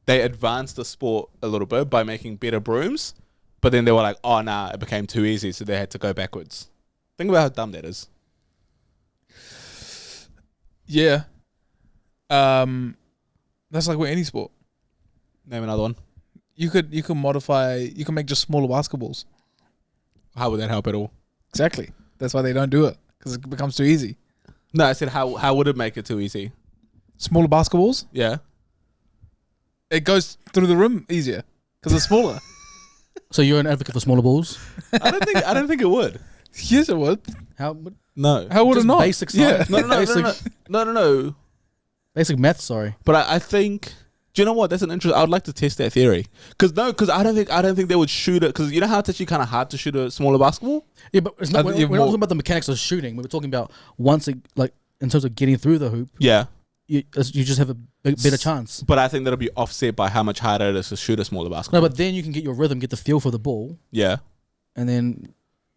[SPEAKER 1] they advanced the sport a little bit by making better brooms, but then they were like, oh nah, it became too easy, so they had to go backwards. Think about how dumb that is.
[SPEAKER 3] Yeah. That's like with any sport.
[SPEAKER 1] Name another one.
[SPEAKER 3] You could modify. You can make just smaller basketballs.
[SPEAKER 1] How would that help at all?
[SPEAKER 3] Exactly. That's why they don't do it, because it becomes too easy.
[SPEAKER 1] No, I said how would it make it too easy?
[SPEAKER 3] Smaller basketballs,
[SPEAKER 1] Yeah.
[SPEAKER 3] it goes through the rim easier because it's smaller.
[SPEAKER 2] So you're an advocate for smaller balls?
[SPEAKER 1] I don't think it would.
[SPEAKER 3] Yes, it would.
[SPEAKER 2] How?
[SPEAKER 1] No.
[SPEAKER 3] How would it
[SPEAKER 2] Just
[SPEAKER 3] not?
[SPEAKER 2] basic
[SPEAKER 3] Yeah.
[SPEAKER 2] science.
[SPEAKER 1] No.
[SPEAKER 2] Basic math. Sorry.
[SPEAKER 1] But I think. Do you know what? That's an interest. I would like to test that theory. Because I don't think they would shoot it. Because you know how it's actually kind of hard to shoot a smaller basketball.
[SPEAKER 2] Yeah, but it's not, we're
[SPEAKER 3] you're
[SPEAKER 2] not
[SPEAKER 3] more-
[SPEAKER 2] talking about the mechanics of shooting. We're talking about once it, like in terms of getting through the hoop,
[SPEAKER 1] Yeah.
[SPEAKER 2] you just have a better chance.
[SPEAKER 1] But I think that'll be offset by how much harder it is to shoot a smaller
[SPEAKER 2] No,
[SPEAKER 1] basketball.
[SPEAKER 2] but then you can get your rhythm, get the feel for the ball,
[SPEAKER 1] Yeah.
[SPEAKER 2] and then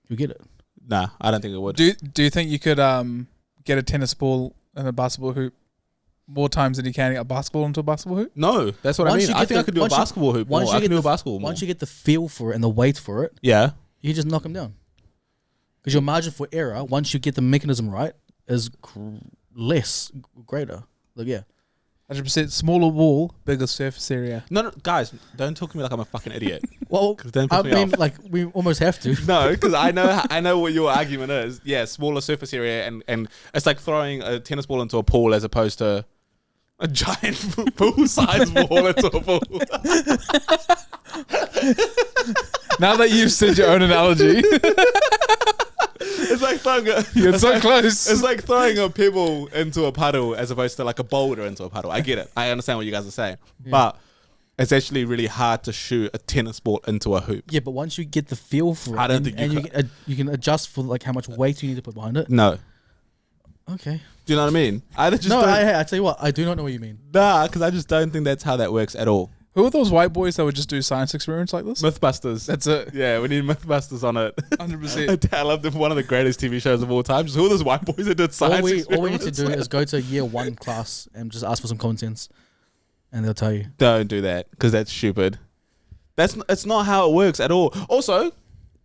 [SPEAKER 2] you get it.
[SPEAKER 1] Nah, I don't think it would.
[SPEAKER 3] Do you think you could get a tennis ball and a basketball hoop more times than you can get a basketball into a basketball hoop?
[SPEAKER 1] No, that's what I
[SPEAKER 2] Once
[SPEAKER 1] mean.
[SPEAKER 2] you
[SPEAKER 1] I
[SPEAKER 2] get
[SPEAKER 1] think I
[SPEAKER 2] the-
[SPEAKER 1] could do a
[SPEAKER 2] once you-
[SPEAKER 1] basketball hoop more.
[SPEAKER 2] once
[SPEAKER 1] I
[SPEAKER 2] you
[SPEAKER 1] can
[SPEAKER 2] get
[SPEAKER 1] do a
[SPEAKER 2] the-
[SPEAKER 1] basketball more.
[SPEAKER 2] Once you get the feel for it and the weight for it,
[SPEAKER 1] Yeah.
[SPEAKER 2] you just knock them down. Because your margin for error, once you get the mechanism right, is greater. Like, yeah.
[SPEAKER 3] 100% smaller ball, bigger surface area.
[SPEAKER 1] No, guys, don't talk to me like I'm a fucking idiot.
[SPEAKER 2] Well,
[SPEAKER 1] 'Cause then
[SPEAKER 2] I
[SPEAKER 1] piss me
[SPEAKER 2] mean,
[SPEAKER 1] off.
[SPEAKER 2] like we almost have to.
[SPEAKER 1] No, because I know what your argument is. Yeah, smaller surface area, and it's like throwing a tennis ball into a pool as opposed to a giant pool-sized ball into a pool.
[SPEAKER 3] Now that you've said your own analogy,
[SPEAKER 1] It's like throwing
[SPEAKER 3] you're so close.
[SPEAKER 1] It's like throwing a pebble into a puddle as opposed to like a boulder into a puddle. I get it. I understand what you guys are saying, but it's actually really hard to shoot a tennis ball into a hoop.
[SPEAKER 2] Yeah, but once you get the feel for it,
[SPEAKER 1] I don't think
[SPEAKER 2] you can adjust for like how much weight you need to put behind it.
[SPEAKER 1] No.
[SPEAKER 2] Okay.
[SPEAKER 1] Do you know what I mean? I just
[SPEAKER 2] No,
[SPEAKER 1] don't,
[SPEAKER 2] I tell you what, I do not know what you mean.
[SPEAKER 1] nah, because I just don't think that's how that works at all.
[SPEAKER 3] Who are those white boys that would just do science experiments like this?
[SPEAKER 1] Mythbusters.
[SPEAKER 3] That's it.
[SPEAKER 1] Yeah, we need Mythbusters on it.
[SPEAKER 3] 100%.
[SPEAKER 1] I love them. One of the greatest TV shows of all time. Just all those white boys that did science
[SPEAKER 2] All we need to
[SPEAKER 1] experiments.
[SPEAKER 2] do is go to year 1 class and just ask for some common sense, and they'll tell you.
[SPEAKER 1] Don't do that because that's stupid. It's not how it works at all. Also,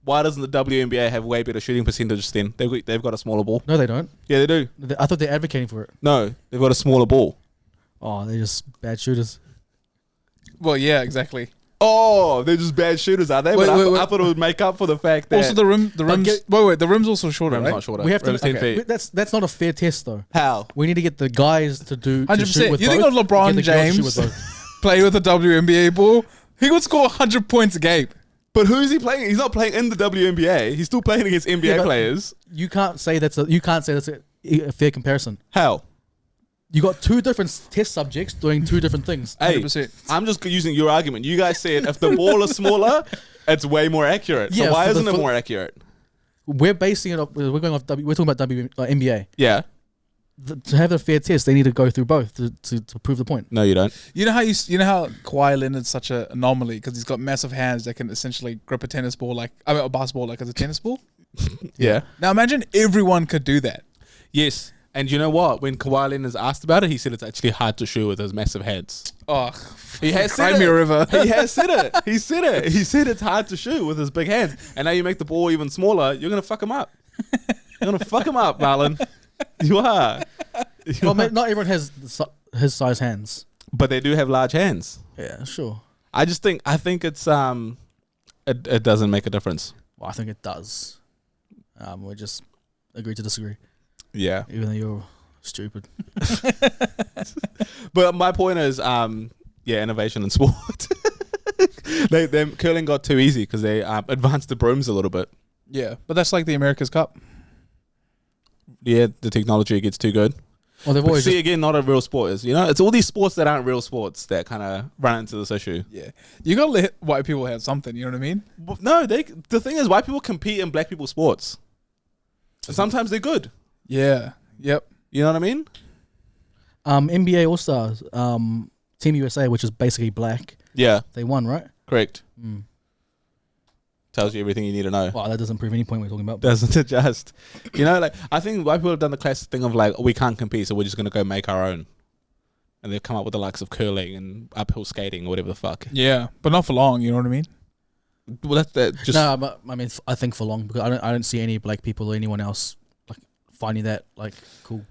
[SPEAKER 1] why doesn't the WNBA have way better shooting percentage then? They've got a smaller ball.
[SPEAKER 2] No, they don't.
[SPEAKER 1] Yeah, they do.
[SPEAKER 2] I thought they're advocating for it.
[SPEAKER 1] No, they've got a smaller ball.
[SPEAKER 2] Oh, they're just bad shooters.
[SPEAKER 3] Well, yeah, exactly.
[SPEAKER 1] Oh, they're just bad shooters, are they?
[SPEAKER 3] Wait,
[SPEAKER 1] but
[SPEAKER 3] wait.
[SPEAKER 1] I thought it would make up for the fact that
[SPEAKER 3] Also, the rims. Wait, the rim's also shorter,
[SPEAKER 1] Rim's
[SPEAKER 3] right?
[SPEAKER 1] not shorter.
[SPEAKER 2] We have to.
[SPEAKER 1] Rim's 10
[SPEAKER 2] Okay,
[SPEAKER 1] feet.
[SPEAKER 2] that's not a fair test though.
[SPEAKER 1] How?
[SPEAKER 2] We need to get the guys to do.
[SPEAKER 3] 100%.
[SPEAKER 2] With
[SPEAKER 3] You think
[SPEAKER 2] both,
[SPEAKER 3] of LeBron
[SPEAKER 2] get the girls to shoot
[SPEAKER 3] James
[SPEAKER 2] with both.
[SPEAKER 3] play with a WNBA ball? He would score 100 points a game.
[SPEAKER 1] But who is he playing? He's not playing in the WNBA. He's still playing against NBA
[SPEAKER 2] Yeah, but-
[SPEAKER 1] players.
[SPEAKER 2] You can't say that's a fair comparison.
[SPEAKER 1] How?
[SPEAKER 2] You got two different test subjects doing two different things.
[SPEAKER 1] Hey,
[SPEAKER 3] 100%.
[SPEAKER 1] I'm just using your argument. You guys said if the ball is smaller, it's way more accurate. So
[SPEAKER 2] Yeah,
[SPEAKER 1] why
[SPEAKER 2] for the-
[SPEAKER 1] isn't it
[SPEAKER 2] for-
[SPEAKER 1] more accurate?
[SPEAKER 2] We're basing it off. We're going off. We're talking about NBA.
[SPEAKER 1] Yeah.
[SPEAKER 2] To have a fair test, they need to go through both to prove the point.
[SPEAKER 1] No, you don't.
[SPEAKER 3] You know how Kawhi Leonard's such an anomaly because he's got massive hands that can essentially grip a tennis ball a basketball like as a tennis ball.
[SPEAKER 1] Yeah.
[SPEAKER 3] Now imagine everyone could do that.
[SPEAKER 1] Yes. And you know what? When Kawhi Leonard asked about it, he said it's actually hard to shoot with his massive hands.
[SPEAKER 3] Oh,
[SPEAKER 1] He has
[SPEAKER 3] cry
[SPEAKER 1] said
[SPEAKER 3] me
[SPEAKER 1] it.
[SPEAKER 3] a river.
[SPEAKER 1] He has said it. He said it. He said it's hard to shoot with his big hands. And now you make the ball even smaller, you're going to fuck him up. You're going to fuck him up, Marlon. You are.
[SPEAKER 2] Well, not everyone has his size hands.
[SPEAKER 1] But they do have large hands.
[SPEAKER 2] Yeah, sure.
[SPEAKER 1] I think it's it doesn't make a difference.
[SPEAKER 2] Well, I think it does. We just agree to disagree,
[SPEAKER 1] Yeah.
[SPEAKER 2] even though you're stupid.
[SPEAKER 1] But my point is innovation in sport. Them curling got too easy because they advanced the brooms a little bit.
[SPEAKER 3] Yeah, but that's like the America's Cup.
[SPEAKER 1] Yeah, the technology gets too good.
[SPEAKER 2] Well, they've
[SPEAKER 1] But
[SPEAKER 2] always
[SPEAKER 1] see, again, not a real sport is. It's all these sports that aren't real sports that kind of run into this issue.
[SPEAKER 3] Yeah, you gotta let white people have something. You know what I mean?
[SPEAKER 1] But no, the thing is, white people compete in black people's sports. Sometimes they're good.
[SPEAKER 3] Yeah. Yep.
[SPEAKER 1] You know what I mean?
[SPEAKER 2] NBA All Stars, Team USA, which is basically black.
[SPEAKER 1] Yeah,
[SPEAKER 2] They won, right?
[SPEAKER 1] correct.
[SPEAKER 2] Mm.
[SPEAKER 1] Tells you everything you need to know.
[SPEAKER 2] Well, that doesn't prove any point we're talking about.
[SPEAKER 1] Doesn't it just? I think white people have done the classic thing of we can't compete, so we're just going to go make our own. And they've come up with the likes of curling and uphill skating or whatever the fuck.
[SPEAKER 3] Yeah, but not for long. You know what I mean?
[SPEAKER 1] Well, that's just...
[SPEAKER 2] No, but I mean, I think for long because I don't see any black people or anyone else finding that cool.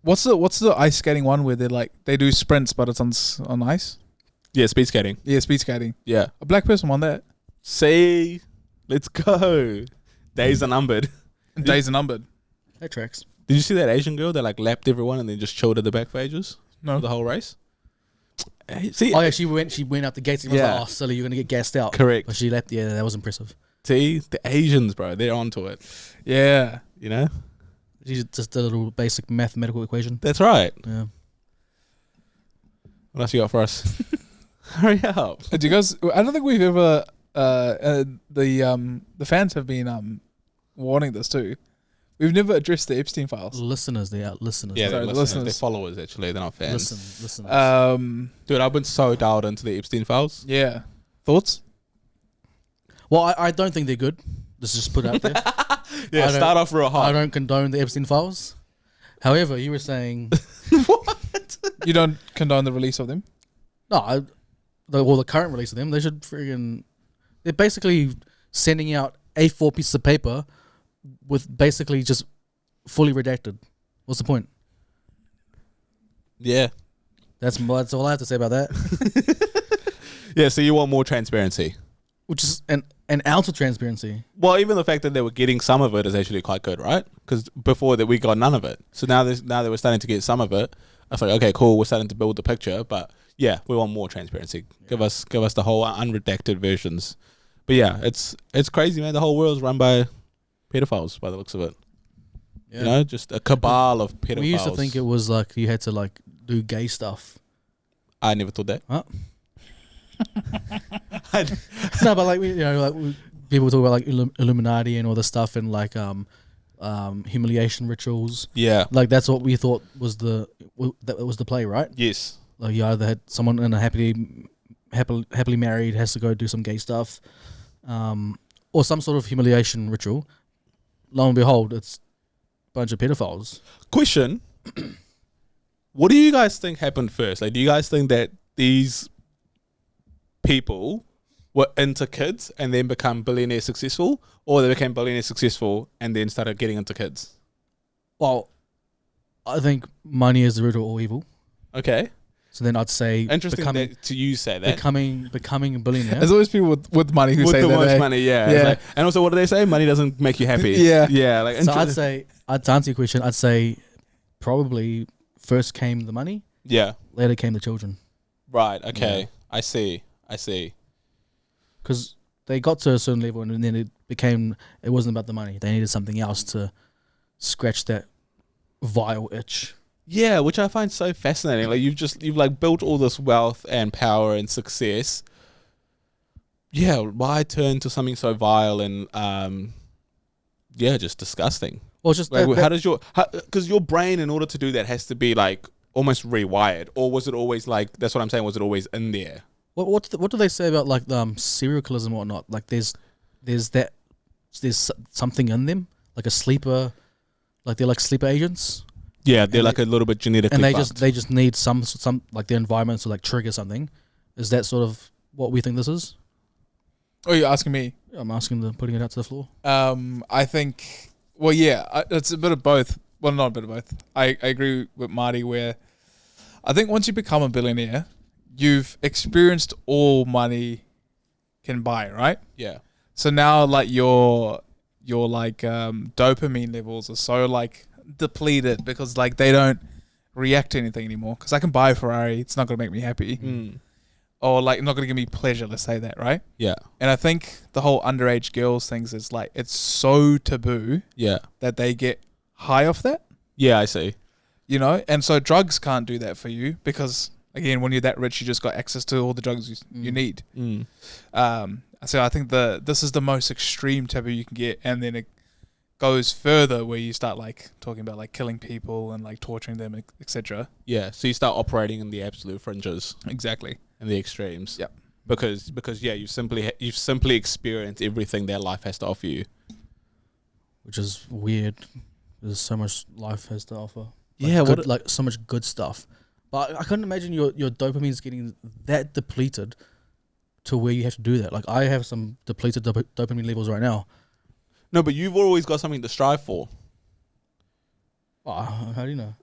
[SPEAKER 3] What's the ice skating one where they do sprints but it's on ice?
[SPEAKER 1] Yeah, speed skating.
[SPEAKER 3] Yeah, speed skating.
[SPEAKER 1] Yeah.
[SPEAKER 3] A black person won that.
[SPEAKER 1] See? Let's go. Days are numbered.
[SPEAKER 3] Days are numbered.
[SPEAKER 2] That tracks.
[SPEAKER 1] Did you see that Asian girl that lapped everyone and then just chilled at the back for ages?
[SPEAKER 3] No.
[SPEAKER 1] For the whole race? See?
[SPEAKER 2] Oh yeah, she went out the gates and was
[SPEAKER 1] Yeah.
[SPEAKER 2] like, "Oh, silly, you're gonna get gassed out."
[SPEAKER 1] Correct.
[SPEAKER 2] But she left. Yeah, that was impressive.
[SPEAKER 1] See? The Asians, bro. They're onto it.
[SPEAKER 3] Yeah.
[SPEAKER 1] You know?
[SPEAKER 2] She just did a little basic mathematical equation.
[SPEAKER 1] That's right.
[SPEAKER 2] Yeah.
[SPEAKER 1] What else you got for us? Hurry up.
[SPEAKER 3] Do you guys? I don't think we've ever. The fans have been warning this too. We've never addressed the Epstein Files.
[SPEAKER 2] Listeners, they are listeners.
[SPEAKER 1] Yeah,
[SPEAKER 3] Sorry,
[SPEAKER 1] they're
[SPEAKER 3] the
[SPEAKER 1] listeners.
[SPEAKER 3] listeners.
[SPEAKER 1] They're followers, actually. They're not fans.
[SPEAKER 2] Listeners.
[SPEAKER 1] Dude, I've been so dialed into the Epstein Files.
[SPEAKER 3] Yeah. Thoughts?
[SPEAKER 2] Well, I don't think they're good. Let's just put it out there.
[SPEAKER 1] Yeah,
[SPEAKER 2] I don't-
[SPEAKER 1] start off real
[SPEAKER 2] I
[SPEAKER 1] hot.
[SPEAKER 2] don't condone the Epstein Files. However, you were saying
[SPEAKER 3] You don't condone the release of them?
[SPEAKER 2] no. The current release of them, they should friggin'. They're basically sending out A4 pieces of paper with basically just fully redacted. What's the point?
[SPEAKER 1] Yeah.
[SPEAKER 2] That's all I have to say about that.
[SPEAKER 1] Yeah, so you want more transparency.
[SPEAKER 2] Which is an ounce of transparency.
[SPEAKER 1] Well, even the fact that they were getting some of it is actually quite good, right? Because before that we got none of it. So now that we're starting to get some of it, I was like, okay, cool, we're starting to build the picture. But yeah, we want more transparency. Yeah. Give us the whole unredacted versions. But yeah, it's crazy, man. The whole world's run by pedophiles by the looks of it. Yeah. You know, just a cabal of pedophiles.
[SPEAKER 2] We used to think it was like you had to like do gay stuff.
[SPEAKER 1] I never thought that.
[SPEAKER 2] Huh? No, but like people talk about like Illuminati and all this stuff and like humiliation rituals.
[SPEAKER 1] Yeah,
[SPEAKER 2] like that's what we thought was the play, right?
[SPEAKER 1] Yes.
[SPEAKER 2] Like you either had someone in a happily married has to go do some gay stuff, or some sort of humiliation ritual. Lo and behold, it's a bunch of pedophiles.
[SPEAKER 1] Question: what do you guys think happened first? Like, do you guys think that these people were into kids and then become billionaire successful, or they became billionaire successful and then started getting into kids?
[SPEAKER 2] Well, I think money is the root of all evil.
[SPEAKER 1] Okay.
[SPEAKER 2] So then I'd say
[SPEAKER 1] interesting that you say that
[SPEAKER 2] becoming a billionaire.
[SPEAKER 3] There's always people with money who say that.
[SPEAKER 1] With the most money, yeah.
[SPEAKER 3] Yeah.
[SPEAKER 1] Like, and also, what do they say? Money doesn't make you happy.
[SPEAKER 3] Yeah.
[SPEAKER 1] Yeah. Like,
[SPEAKER 2] so I'd say, to answer your question, I'd say probably first came the money.
[SPEAKER 1] Yeah.
[SPEAKER 2] Later came the children.
[SPEAKER 1] Right. Okay.
[SPEAKER 2] Yeah.
[SPEAKER 1] I see.
[SPEAKER 2] Because they got to a certain level and then it wasn't about the money. They needed something else to scratch that vile itch.
[SPEAKER 1] Yeah, which I find so fascinating. Like you've like built all this wealth and power and success. Yeah, why turn to something so vile and just disgusting?
[SPEAKER 2] Well, just
[SPEAKER 1] like, because your brain, in order to do that, has to be like almost rewired, or was it always like, that's what I'm saying, was it always in there?
[SPEAKER 2] What do they say about like serial killers and whatnot? Like there's something in them, like a sleeper, like they're like sleeper agents.
[SPEAKER 1] Yeah, they're like a little bit genetically
[SPEAKER 2] and
[SPEAKER 1] fucked.
[SPEAKER 2] they just need some like their environment to like trigger something. Is that sort of what we think this is?
[SPEAKER 3] Oh, you're asking me?
[SPEAKER 2] I'm asking putting it out to the floor.
[SPEAKER 3] I think, well, yeah, it's a bit of both. Well, not a bit of both. I agree with Marty where I think once you become a billionaire, you've experienced all money can buy, right?
[SPEAKER 1] Yeah.
[SPEAKER 3] So now like your like dopamine levels are so like depleted because like they don't react to anything anymore. Because I can buy a Ferrari, it's not going to make me happy. Or like not going to give me pleasure, let's say that, right?
[SPEAKER 1] Yeah.
[SPEAKER 3] And I think the whole underage girls things is like, it's so taboo that they get high off that.
[SPEAKER 1] Yeah, I see.
[SPEAKER 3] You know, and so drugs can't do that for you because, again, when you're that rich, you just got access to all the drugs you need. So I think this is the most extreme taboo you can get, and then it goes further where you start like talking about like killing people and like torturing them, etc.
[SPEAKER 1] Yeah, so you start operating in the absolute fringes.
[SPEAKER 3] Exactly.
[SPEAKER 1] And the extremes.
[SPEAKER 3] Yep.
[SPEAKER 1] Because yeah, you've simply experienced everything that life has to offer you.
[SPEAKER 2] Which is weird. There's so much life has to offer. Like
[SPEAKER 1] yeah,
[SPEAKER 2] like so much good stuff. But I couldn't imagine your dopamine is getting that depleted to where you have to do that. Like I have some depleted dopamine levels right now.
[SPEAKER 1] No, but you've always got something to strive for.
[SPEAKER 2] Oh, how do you know?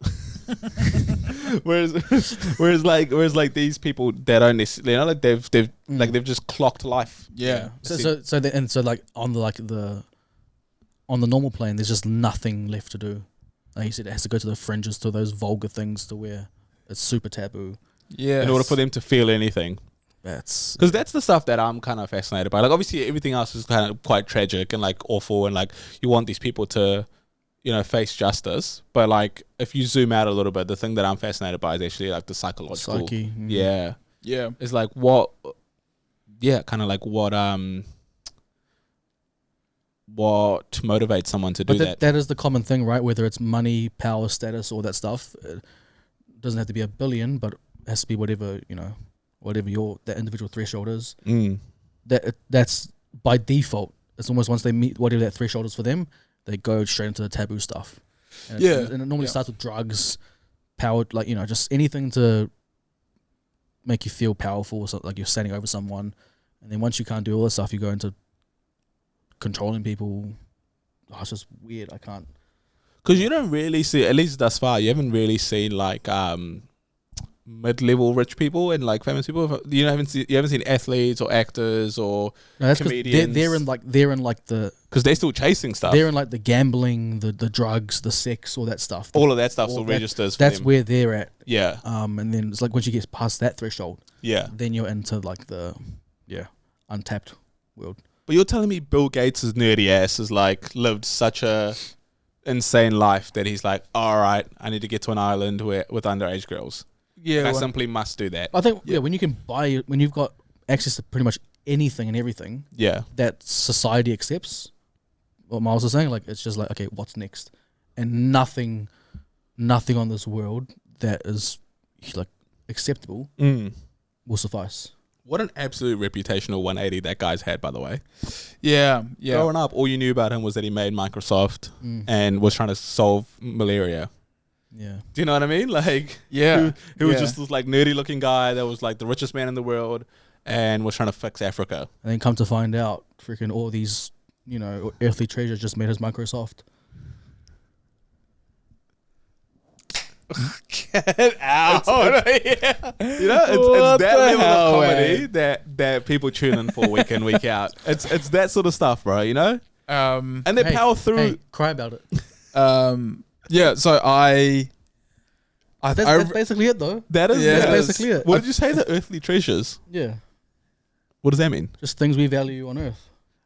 [SPEAKER 1] whereas like these people that don't necessarily, you know, like they've just clocked life.
[SPEAKER 2] Yeah. So like on the normal plane, there's just nothing left to do. Like you said, it has to go to the fringes, to those vulgar things, to where it's super taboo.
[SPEAKER 3] Yeah.
[SPEAKER 1] In order for them to feel anything.
[SPEAKER 2] That's
[SPEAKER 1] because that's the stuff that I'm kind of fascinated by. Like obviously everything else is kind of quite tragic and like awful, and like you want these people to, you know, face justice. But like if you zoom out a little bit, the thing that I'm fascinated by is actually like the psychological.
[SPEAKER 2] Psyche.
[SPEAKER 1] Yeah.
[SPEAKER 3] Yeah.
[SPEAKER 1] It's like what motivates someone to do that.
[SPEAKER 2] That is the common thing, right? Whether it's money, power, status, all that stuff. It doesn't have to be $1 billion, but it has to be whatever, you know, whatever that individual threshold is. That's by default. It's almost once they meet whatever that threshold is for them, they go straight into the taboo stuff. And it normally starts with drugs, power, like, you know, just anything to make you feel powerful, so like you're standing over someone. And then once you can't do all this stuff, you go into controlling people. Oh, it's just weird. I can't.
[SPEAKER 1] Because you don't really see, at least thus far, you haven't really seen like mid-level rich people and like famous people. You haven't seen athletes or actors or
[SPEAKER 2] No, that's 'cause
[SPEAKER 1] comedians.
[SPEAKER 2] they're in like the
[SPEAKER 1] because they're still chasing stuff.
[SPEAKER 2] they're in like the gambling, the drugs, the sex, all that stuff.
[SPEAKER 1] All of that stuff
[SPEAKER 2] all
[SPEAKER 1] still
[SPEAKER 2] that-
[SPEAKER 1] registers for
[SPEAKER 2] That's
[SPEAKER 1] them.
[SPEAKER 2] where they're at.
[SPEAKER 1] Yeah,
[SPEAKER 2] And then it's like once you get past that threshold,
[SPEAKER 1] yeah.
[SPEAKER 2] then you're into like the untapped world.
[SPEAKER 1] But you're telling me Bill Gates' nerdy ass has like lived such a insane life that he's like, all right, I need to get to an island with underage girls.
[SPEAKER 3] Yeah,
[SPEAKER 1] I simply must do that.
[SPEAKER 2] I think when you've got access to pretty much anything and everything
[SPEAKER 1] Yeah,
[SPEAKER 2] that society accepts, what Miles is saying, like it's just like, okay, what's next? And nothing on this world that is like acceptable will suffice.
[SPEAKER 1] What an absolute reputational 180 that guy's had, by the way.
[SPEAKER 3] yeah.
[SPEAKER 1] Growing up, all you knew about him was that he made Microsoft and was trying to solve malaria.
[SPEAKER 2] Yeah.
[SPEAKER 1] Do you know what I mean? Like,
[SPEAKER 3] Yeah.
[SPEAKER 1] he was just this like nerdy looking guy that was like the richest man in the world and was trying to fix Africa.
[SPEAKER 2] And then come to find out, freaking all these, earthly treasures just made his Microsoft.
[SPEAKER 3] Get out.
[SPEAKER 1] Yeah. You know, it's
[SPEAKER 3] What
[SPEAKER 1] that
[SPEAKER 3] the
[SPEAKER 1] level
[SPEAKER 3] hell,
[SPEAKER 1] of comedy
[SPEAKER 3] man?
[SPEAKER 1] that people tune in for week in, week out. It's that sort of stuff, bro, you know? And they power through.
[SPEAKER 2] Hey, cry about it.
[SPEAKER 3] Yeah, so
[SPEAKER 2] That's basically it, though.
[SPEAKER 1] That is,
[SPEAKER 3] Yeah.
[SPEAKER 1] that
[SPEAKER 2] That's
[SPEAKER 1] is-
[SPEAKER 2] basically it.
[SPEAKER 1] What did you say? The earthly treasures?
[SPEAKER 2] Yeah.
[SPEAKER 1] What does that mean?
[SPEAKER 2] Just things we value on Earth.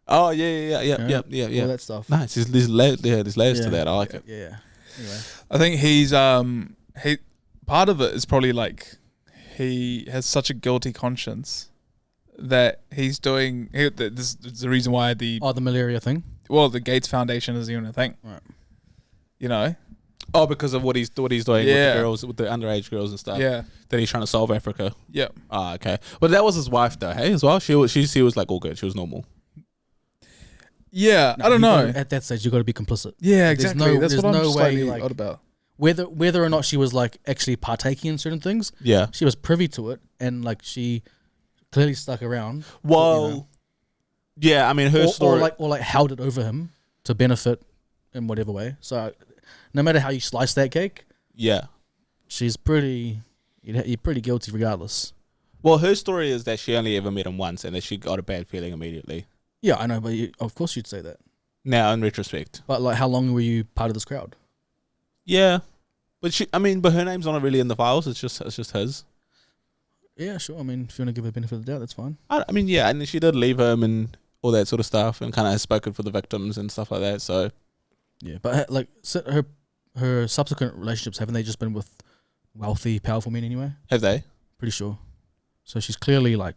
[SPEAKER 1] Oh, yeah.
[SPEAKER 2] All that stuff.
[SPEAKER 1] Nice. There's layers to that. I like it.
[SPEAKER 2] Yeah. Anyway.
[SPEAKER 3] I think he's he part of it is probably like he has such a guilty conscience that he's doing. This is the reason why the
[SPEAKER 2] malaria thing.
[SPEAKER 3] the Gates Foundation is even a thing.
[SPEAKER 2] Right.
[SPEAKER 3] You know.
[SPEAKER 1] Oh, because of what he's doing with the girls, with the underage girls and stuff.
[SPEAKER 3] Yeah.
[SPEAKER 1] That he's trying to solve Africa.
[SPEAKER 3] Yeah.
[SPEAKER 1] Ah, okay. But that was his wife, though. Hey, as well. She was like all good. She was normal.
[SPEAKER 3] Yeah.
[SPEAKER 2] No,
[SPEAKER 3] I don't know.
[SPEAKER 2] At that stage, you got to be complicit.
[SPEAKER 3] Yeah, exactly. That's
[SPEAKER 2] there's
[SPEAKER 3] what I'm
[SPEAKER 2] no
[SPEAKER 3] slightly
[SPEAKER 2] way, like,
[SPEAKER 3] odd about.
[SPEAKER 2] Whether or not she was like actually partaking in certain things,
[SPEAKER 1] Yeah.
[SPEAKER 2] she was privy to it, and like she clearly stuck around.
[SPEAKER 1] Well, yeah. I mean, her story.
[SPEAKER 2] or like held it over him to benefit in whatever way. So, no matter how you slice that cake,
[SPEAKER 1] Yeah.
[SPEAKER 2] she's pretty. You're pretty guilty regardless.
[SPEAKER 1] Well, her story is that she only ever met him once and that she got a bad feeling immediately.
[SPEAKER 2] Yeah, I know, but of course you'd say that.
[SPEAKER 1] Now, in retrospect.
[SPEAKER 2] But like, how long were you part of this crowd?
[SPEAKER 1] Yeah. But but her name's not really in the files. It's just his.
[SPEAKER 2] Yeah, sure. I mean, if you want to give her the benefit of the doubt, that's fine.
[SPEAKER 1] I mean, yeah, and she did leave him and all that sort of stuff, and kind of has spoken for the victims and stuff like that. So,
[SPEAKER 2] Yeah, but like her subsequent relationships, haven't they just been with wealthy, powerful men anyway?
[SPEAKER 1] have they?
[SPEAKER 2] Pretty sure. So she's clearly like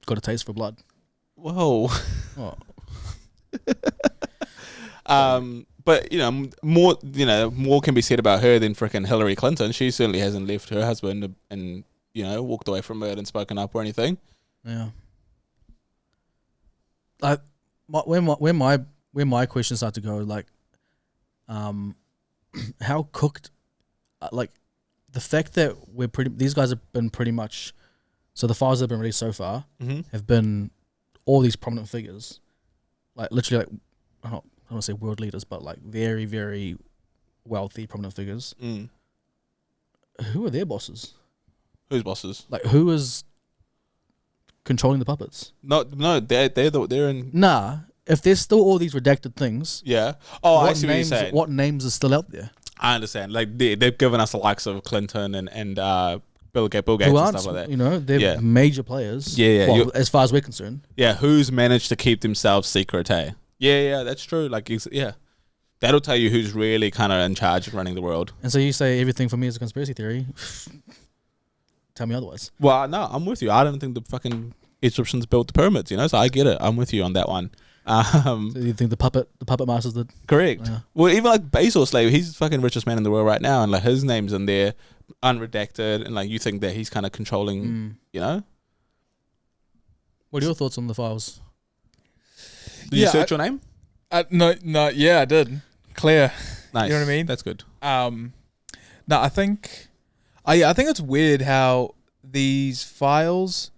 [SPEAKER 2] got a taste for blood.
[SPEAKER 1] Whoa.
[SPEAKER 2] Oh.
[SPEAKER 1] But more can be said about her than frickin' Hillary Clinton. She certainly hasn't left her husband and walked away from it and spoken up or anything.
[SPEAKER 2] Yeah. Like where my questions start to go, like, how cooked, like, the fact that these guys have been pretty much, so the files that have been released so far have been all these prominent figures, like literally, like, I don't want to say world leaders, but like very, very wealthy, prominent figures. Who are their bosses?
[SPEAKER 1] Whose bosses?
[SPEAKER 2] Like, who is controlling the puppets?
[SPEAKER 1] No, they're in.
[SPEAKER 2] Nah, if there's still all these redacted things,
[SPEAKER 1] Yeah. Oh, I see what you're saying.
[SPEAKER 2] what names are still out there?
[SPEAKER 1] I understand. Like they've given us the likes of Clinton and Bill Gates
[SPEAKER 2] Who
[SPEAKER 1] and
[SPEAKER 2] aren't,
[SPEAKER 1] stuff like that.
[SPEAKER 2] they're major players.
[SPEAKER 1] Yeah.
[SPEAKER 2] Well, as far as we're concerned.
[SPEAKER 1] Yeah, who's managed to keep themselves secret, hey? Yeah, that's true. Like, yeah. That'll tell you who's really kind of in charge of running the world.
[SPEAKER 2] And so you say everything for me is a conspiracy theory. Tell me otherwise.
[SPEAKER 1] Well, no, I'm with you. I don't think the fucking Egyptians built the pyramids, so I get it. I'm with you on that one.
[SPEAKER 2] So you think the puppet masters did?
[SPEAKER 1] Correct.
[SPEAKER 2] Yeah.
[SPEAKER 1] Well, even like Bezos, like he's the fucking richest man in the world right now, and like his name's in there, unredacted, and like you think that he's kind of controlling,
[SPEAKER 2] What are your thoughts on the files?
[SPEAKER 1] Did you search your name?
[SPEAKER 3] No, yeah, I did. Claire.
[SPEAKER 1] Nice.
[SPEAKER 3] You know what I mean?
[SPEAKER 1] That's good.
[SPEAKER 3] No, I think it's weird how these files.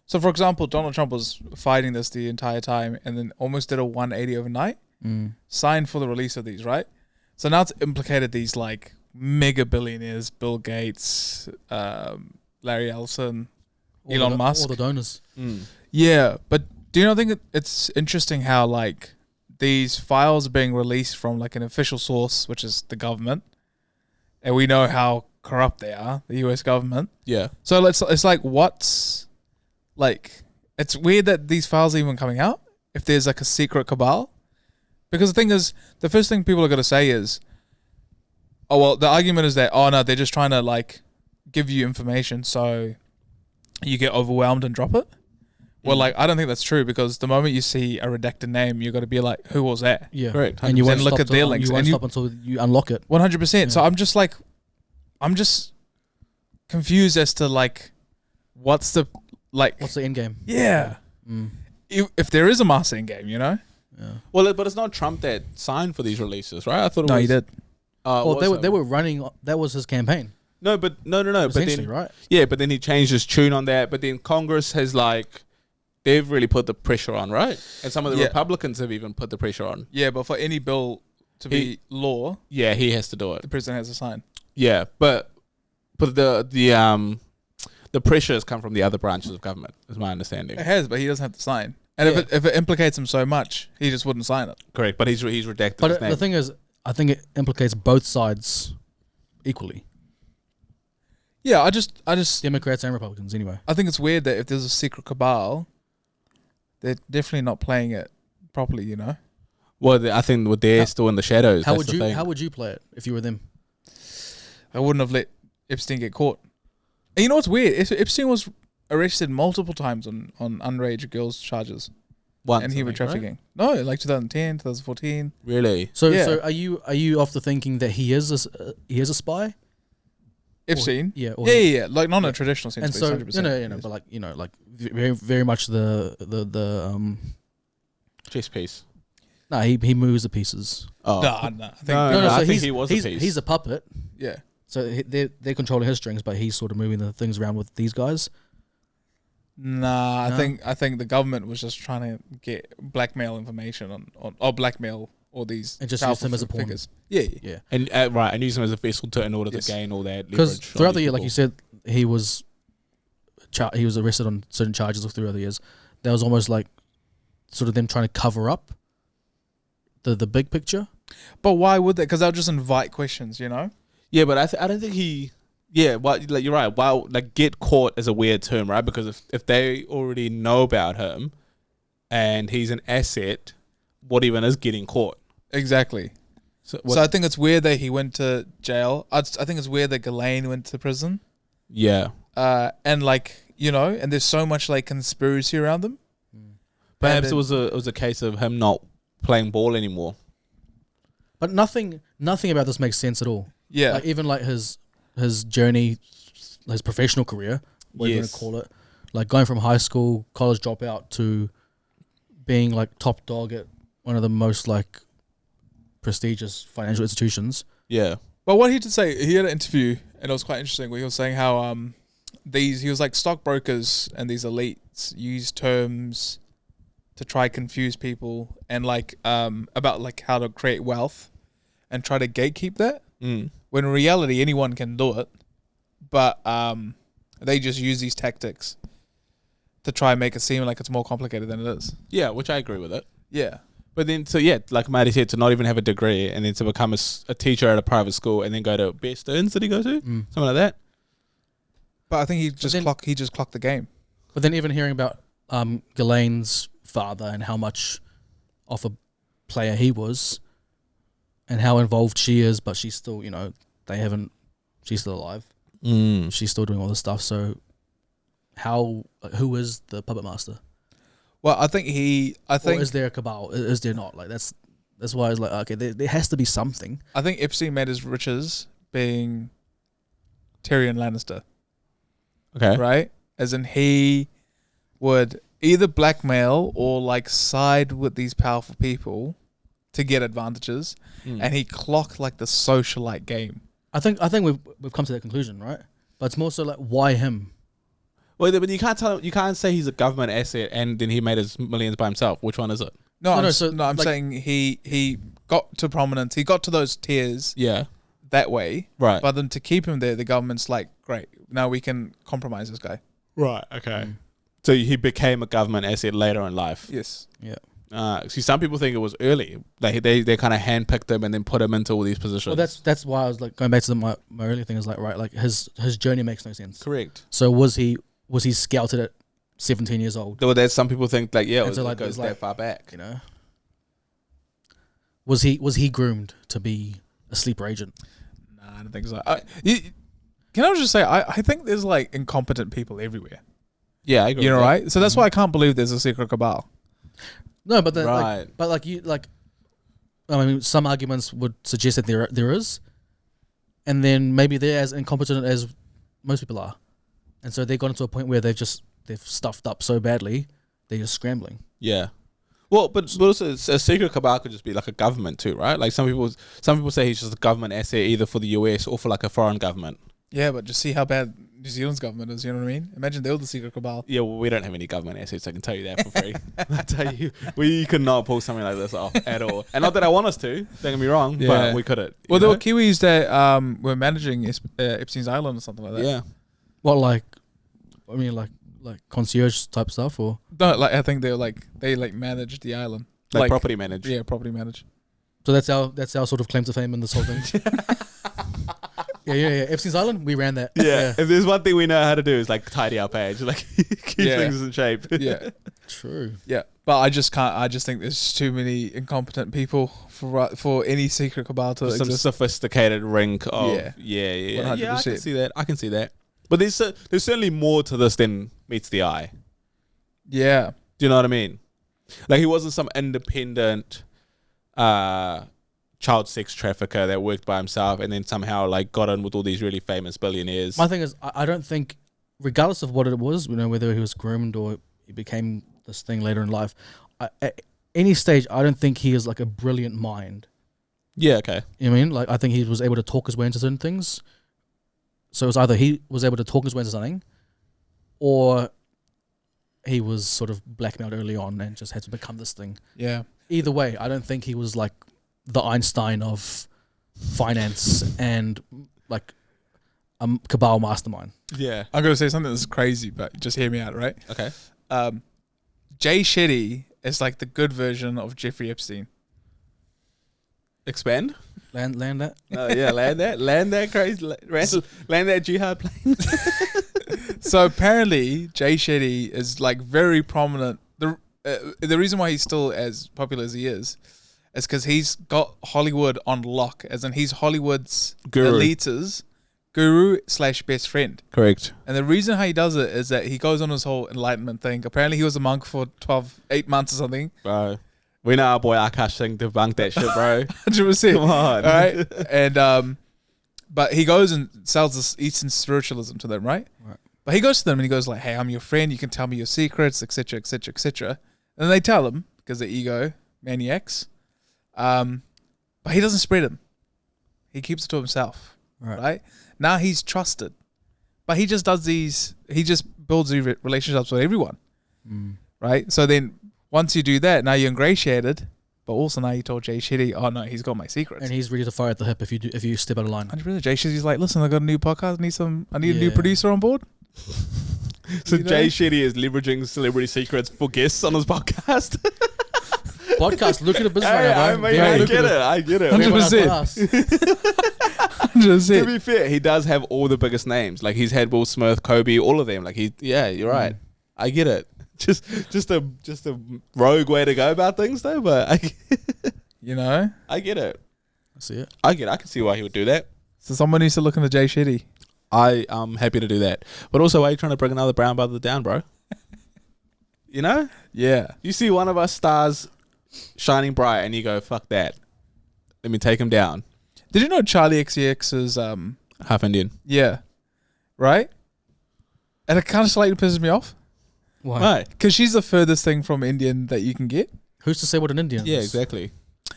[SPEAKER 3] So, for example, Donald Trump was fighting this the entire time, and then almost did a 180 overnight. Signed for the release of these, right? So now it's implicated these like mega billionaires, Bill Gates, Larry Ellison, Elon Musk,
[SPEAKER 2] all the donors.
[SPEAKER 3] Yeah, but do you not think it's interesting how like these files are being released from like an official source, which is the government, and we know how corrupt they are, the US government.
[SPEAKER 1] Yeah.
[SPEAKER 3] So it's like what's like it's weird that these files are even coming out if there's like a secret cabal. Because the thing is, the first thing people are going to say is, oh, well, the argument is that, oh, no, they're just trying to, like, give you information so you get overwhelmed and drop it. Well, like, I don't think that's true because the moment you see a redacted name, you're going to be like, who was that?
[SPEAKER 2] Yeah.
[SPEAKER 1] Correct.
[SPEAKER 2] And you won't
[SPEAKER 3] look
[SPEAKER 2] stop
[SPEAKER 3] at their links.
[SPEAKER 2] You won't
[SPEAKER 3] and
[SPEAKER 2] stop until you unlock it.
[SPEAKER 3] 100%.
[SPEAKER 2] Yeah.
[SPEAKER 3] So I'm just confused as to, like, what's the
[SPEAKER 2] end game?
[SPEAKER 3] Yeah. If there is a master end game, you know?
[SPEAKER 2] Yeah.
[SPEAKER 1] Well, but it's not Trump that signed for these releases, right? I thought it was.
[SPEAKER 3] No, he did.
[SPEAKER 2] Well, they were running. That was his campaign.
[SPEAKER 1] No, but no. But
[SPEAKER 2] Essentially,
[SPEAKER 1] then,
[SPEAKER 2] right?
[SPEAKER 1] Yeah, but then he changed his tune on that. But then Congress has they've really put the pressure on, right? And some of the Republicans have even put the pressure on.
[SPEAKER 3] Yeah, but for any bill to be law,
[SPEAKER 1] yeah, he has to do it.
[SPEAKER 3] the president has to sign.
[SPEAKER 1] Yeah, but the pressure has come from the other branches of government, is my understanding.
[SPEAKER 3] It has, but he doesn't have to sign. And if it implicates him so much, he just wouldn't sign it.
[SPEAKER 1] Correct, but he's redacted.
[SPEAKER 2] But
[SPEAKER 1] his name.
[SPEAKER 2] the thing is, I think it implicates both sides equally,
[SPEAKER 3] Yeah, I just
[SPEAKER 2] Democrats and Republicans, anyway.
[SPEAKER 3] I think it's weird that if there's a secret cabal, they're definitely not playing it properly, you know?
[SPEAKER 1] Well, I think they're still in the shadows.
[SPEAKER 2] How
[SPEAKER 1] That's
[SPEAKER 2] would
[SPEAKER 1] the thing.
[SPEAKER 2] How would you play it if you were them?
[SPEAKER 3] I wouldn't have let Epstein get caught. And you know what's weird? Epstein was arrested multiple times on underage girls charges
[SPEAKER 1] Once,
[SPEAKER 3] and
[SPEAKER 1] I
[SPEAKER 3] human
[SPEAKER 1] think, right?
[SPEAKER 3] trafficking. No, like 2010, 2014.
[SPEAKER 1] Really?
[SPEAKER 2] So
[SPEAKER 3] Yeah.
[SPEAKER 2] so are you off the thinking that he is a spy?
[SPEAKER 3] Epstein?
[SPEAKER 2] Or
[SPEAKER 3] Yeah. Like not in a traditional sense,
[SPEAKER 2] And
[SPEAKER 3] but
[SPEAKER 2] so
[SPEAKER 3] 100%.
[SPEAKER 2] but like very very much the
[SPEAKER 1] Chess piece.
[SPEAKER 2] no, he moves the pieces.
[SPEAKER 1] Oh.
[SPEAKER 3] No, I think
[SPEAKER 1] No, I
[SPEAKER 2] so
[SPEAKER 1] think he was a piece.
[SPEAKER 2] he's a puppet.
[SPEAKER 3] yeah.
[SPEAKER 2] So they're controlling his strings, but he's sort of moving the things around with these guys.
[SPEAKER 3] Nah,
[SPEAKER 2] No?
[SPEAKER 3] I think the government was just trying to get blackmail information or blackmail all these
[SPEAKER 2] And just use
[SPEAKER 3] powerful
[SPEAKER 2] them as a pawn.
[SPEAKER 3] figures. Yeah.
[SPEAKER 2] Yeah,
[SPEAKER 1] And right, and use him as a vessel in order
[SPEAKER 3] Yes.
[SPEAKER 1] to gain all that
[SPEAKER 2] because
[SPEAKER 1] leverage. on
[SPEAKER 2] throughout the
[SPEAKER 1] these
[SPEAKER 2] year, like you
[SPEAKER 1] people.
[SPEAKER 2] said, he was arrested on certain charges throughout the years. That was almost like sort of them trying to cover up the big picture.
[SPEAKER 3] But why would they? Because they'll just invite questions, you know?
[SPEAKER 1] Yeah, but I don't think he. Yeah, well, like you're right. Well, like get caught is a weird term, right? Because if they already know about him, and he's an asset, what even is getting caught?
[SPEAKER 3] Exactly.
[SPEAKER 1] So,
[SPEAKER 3] So I think it's weird that he went to jail. I think it's weird that Ghislaine went to prison.
[SPEAKER 1] yeah,
[SPEAKER 3] And like, you know, and there's so much like conspiracy around them.
[SPEAKER 1] perhaps
[SPEAKER 3] And
[SPEAKER 1] it was a case of him not playing ball anymore.
[SPEAKER 2] But nothing about this makes sense at all.
[SPEAKER 3] Yeah.
[SPEAKER 2] Like even like his journey, his professional career, what you want
[SPEAKER 1] Yes.
[SPEAKER 2] to call it, like going from high school, college dropout to being like top dog at one of the most like prestigious financial institutions.
[SPEAKER 1] Yeah,
[SPEAKER 3] But what he did say, he had an interview, and it was quite interesting, where he was saying how he was like stockbrokers and these elites use terms to try confuse people and like about like how to create wealth and try to gatekeep that. When in reality anyone can do it, but they just use these tactics to try and make it seem like it's more complicated than it is.
[SPEAKER 1] yeah, which I agree with it.
[SPEAKER 3] Yeah.
[SPEAKER 1] But then, so yeah, like Marty said, to not even have a degree and then to become a teacher at a private school and then go to Bear Stearns, did he go to? Something like that?
[SPEAKER 3] But I think he just clocked the game.
[SPEAKER 2] But then even hearing about Ghislaine's father and how much of a player he was and how involved she is, but she's still, she's still alive. She's still doing all this stuff. So who is the puppet master?
[SPEAKER 3] Well, I think
[SPEAKER 2] Or is there a cabal? Is there not? Like that's why it's like, okay, there has to be something.
[SPEAKER 3] I think Epstein made his riches being Tyrion Lannister,
[SPEAKER 1] Okay.
[SPEAKER 3] right? As in he would either blackmail or like side with these powerful people to get advantages, and he clocked like the socialite game.
[SPEAKER 2] I think we've come to that conclusion, right? But it's more so like, why him?
[SPEAKER 1] Well, but you can't say he's a government asset and then he made his millions by himself. Which one is it?
[SPEAKER 3] I'm
[SPEAKER 2] like-
[SPEAKER 3] saying he got to prominence. He got to those tiers
[SPEAKER 1] Yeah.
[SPEAKER 3] that way.
[SPEAKER 1] Right.
[SPEAKER 3] But then to keep him there, the government's like, great, now we can compromise this guy.
[SPEAKER 1] Right. Okay. So he became a government asset later in life.
[SPEAKER 3] Yes.
[SPEAKER 2] Yeah.
[SPEAKER 1] See, some people think it was early. Like they kind of handpicked him and then put him into all these positions.
[SPEAKER 2] Well, that's why I was like going back to my earlier thing is like, right, like his journey makes no sense.
[SPEAKER 1] correct.
[SPEAKER 2] So was he scouted at 17 years old?
[SPEAKER 1] Though that some people think like, yeah,
[SPEAKER 2] And
[SPEAKER 1] it, was,
[SPEAKER 2] so,
[SPEAKER 1] it
[SPEAKER 2] like,
[SPEAKER 1] goes
[SPEAKER 2] it's
[SPEAKER 1] that
[SPEAKER 2] like-
[SPEAKER 1] far back.
[SPEAKER 2] You know, was he groomed to be a sleeper agent?
[SPEAKER 3] Nah, I don't think so. Can I just say, I think there's like incompetent people everywhere.
[SPEAKER 1] Yeah, I agree.
[SPEAKER 3] You know,
[SPEAKER 1] with that.
[SPEAKER 3] right? So that's why I can't believe there's a secret cabal.
[SPEAKER 2] No, but then,
[SPEAKER 1] Right.
[SPEAKER 2] I mean, some arguments would suggest that there is, and then maybe they're as incompetent as most people are, and so they've gotten to a point where they've stuffed up so badly they're just scrambling.
[SPEAKER 1] Yeah. Well, but also a secret cabal could just be like a government too, right? Like some people say he's just a government asset either for the US or for like a foreign government.
[SPEAKER 3] Yeah, but just see how bad New Zealand's government is, you know what I mean? Imagine they were the secret cabal.
[SPEAKER 1] Yeah, well, we don't have any government assets. I can tell you that for free. I tell you, we could not pull something like this off at all. And not that I want us to. Don't get me wrong,
[SPEAKER 3] Yeah.
[SPEAKER 1] but we couldn't.
[SPEAKER 3] Well,
[SPEAKER 1] you
[SPEAKER 3] there
[SPEAKER 1] know?
[SPEAKER 3] were Kiwis that were managing Epstein's Island or something like that.
[SPEAKER 1] Yeah.
[SPEAKER 2] What like concierge type stuff or
[SPEAKER 3] No, like I think they managed the island.
[SPEAKER 1] Like property managed.
[SPEAKER 3] Yeah, property managed.
[SPEAKER 2] so that's our sort of claim to fame in this whole thing. yeah. Epstein's Island, we ran that.
[SPEAKER 1] Yeah. If there's one thing we know how to do is like tidy our page, like keep
[SPEAKER 3] Yeah.
[SPEAKER 1] things in shape.
[SPEAKER 3] Yeah.
[SPEAKER 2] True.
[SPEAKER 3] Yeah. But I just can't. I just think there's too many incompetent people for any secret cabal to
[SPEAKER 1] Some
[SPEAKER 3] exist.
[SPEAKER 1] sophisticated ring of
[SPEAKER 3] Yeah.
[SPEAKER 1] Yeah, I can
[SPEAKER 3] 100%.
[SPEAKER 1] see that. I can see that. But there's certainly more to this than meets the eye.
[SPEAKER 3] Yeah.
[SPEAKER 1] Do you know what I mean? Like he wasn't some independent child sex trafficker that worked by himself and then somehow like got in with all these really famous billionaires.
[SPEAKER 2] My thing is, I don't think, regardless of what it was, you know, whether he was groomed or he became this thing later in life, at any stage, I don't think he is like a brilliant mind.
[SPEAKER 1] Yeah, okay.
[SPEAKER 2] You know what I mean? Like, I think he was able to talk his way into certain things. So it's either he was able to talk his way into something, or he was sort of blackmailed early on and just had to become this thing.
[SPEAKER 3] Yeah.
[SPEAKER 2] Either way, I don't think he was like the Einstein of finance and like a cabal mastermind.
[SPEAKER 1] Yeah.
[SPEAKER 3] I'm gonna say something that's crazy, but just hear me out, right?
[SPEAKER 1] Okay.
[SPEAKER 3] Jay Shetty is like the good version of Jeffrey Epstein.
[SPEAKER 1] Expand?
[SPEAKER 2] Land that.
[SPEAKER 1] Yeah, land that crazy, land that jihad plane.
[SPEAKER 3] So apparently, Jay Shetty is like very prominent. The reason why he's still as popular as he is because he's got Hollywood on lock, as in he's Hollywood's
[SPEAKER 1] Guru.
[SPEAKER 3] elite's guru / best friend.
[SPEAKER 1] Correct.
[SPEAKER 3] And the reason how he does it is that he goes on his whole enlightenment thing. Apparently, he was a monk for 8 months or something.
[SPEAKER 1] Bro. We know our boy Akash Singh debunked that shit, bro.
[SPEAKER 3] 100%.
[SPEAKER 1] Come on.
[SPEAKER 3] All right. And but he goes and sells this Eastern spiritualism to them, right?
[SPEAKER 2] Right.
[SPEAKER 3] But he goes to them and he goes like, "Hey, I'm your friend. You can tell me your secrets, etc., etc., etc." And they tell him because they're ego maniacs. But he doesn't spread them. He keeps it to himself. Right? Now he's trusted, but he just does these. He just builds these relationships with everyone. Right? So then once you do that, now you're ingratiated. But also now you told Jay Shetty, oh no, he's got my secrets.
[SPEAKER 2] And he's ready to fire at the hip if you step out of line.
[SPEAKER 3] 100%. Jay Shetty's like, listen, I got a new podcast. I need a new
[SPEAKER 2] Yeah.
[SPEAKER 3] producer on board.
[SPEAKER 1] So
[SPEAKER 3] You know?
[SPEAKER 1] Jay Shetty is leveraging celebrity secrets for guests on his podcast.
[SPEAKER 2] Podcast, look at the business
[SPEAKER 1] Hey,
[SPEAKER 2] right now, bro.
[SPEAKER 1] I
[SPEAKER 2] Very
[SPEAKER 1] get
[SPEAKER 2] lucrative.
[SPEAKER 1] it. I get it.
[SPEAKER 3] Hundred
[SPEAKER 2] Everyone
[SPEAKER 3] percent.
[SPEAKER 2] else but us.
[SPEAKER 3] 100%.
[SPEAKER 1] To be fair, he does have all the biggest names. Like he's had Will Smith, Kobe, all of them. Like you're right. I get it. Just a rogue way to go about things though, but
[SPEAKER 3] You know?
[SPEAKER 1] I get it.
[SPEAKER 2] I see it.
[SPEAKER 1] I can see why he would do that.
[SPEAKER 3] So someone needs to look into Jay Shetty.
[SPEAKER 1] I am happy to do that. But also, why are you trying to bring another brown brother down, bro? You know?
[SPEAKER 3] Yeah.
[SPEAKER 1] You see one of us stars shining bright and you go, fuck that. Let me take him down.
[SPEAKER 3] Did you know Charlie XCX is,
[SPEAKER 1] Half Indian.
[SPEAKER 3] yeah. Right? And it kind of slightly pisses me off.
[SPEAKER 2] Why?
[SPEAKER 1] Right.
[SPEAKER 3] Because she's the furthest thing from Indian that you can get.
[SPEAKER 2] Who's to say what an Indian
[SPEAKER 1] Yeah,
[SPEAKER 2] is?
[SPEAKER 1] exactly.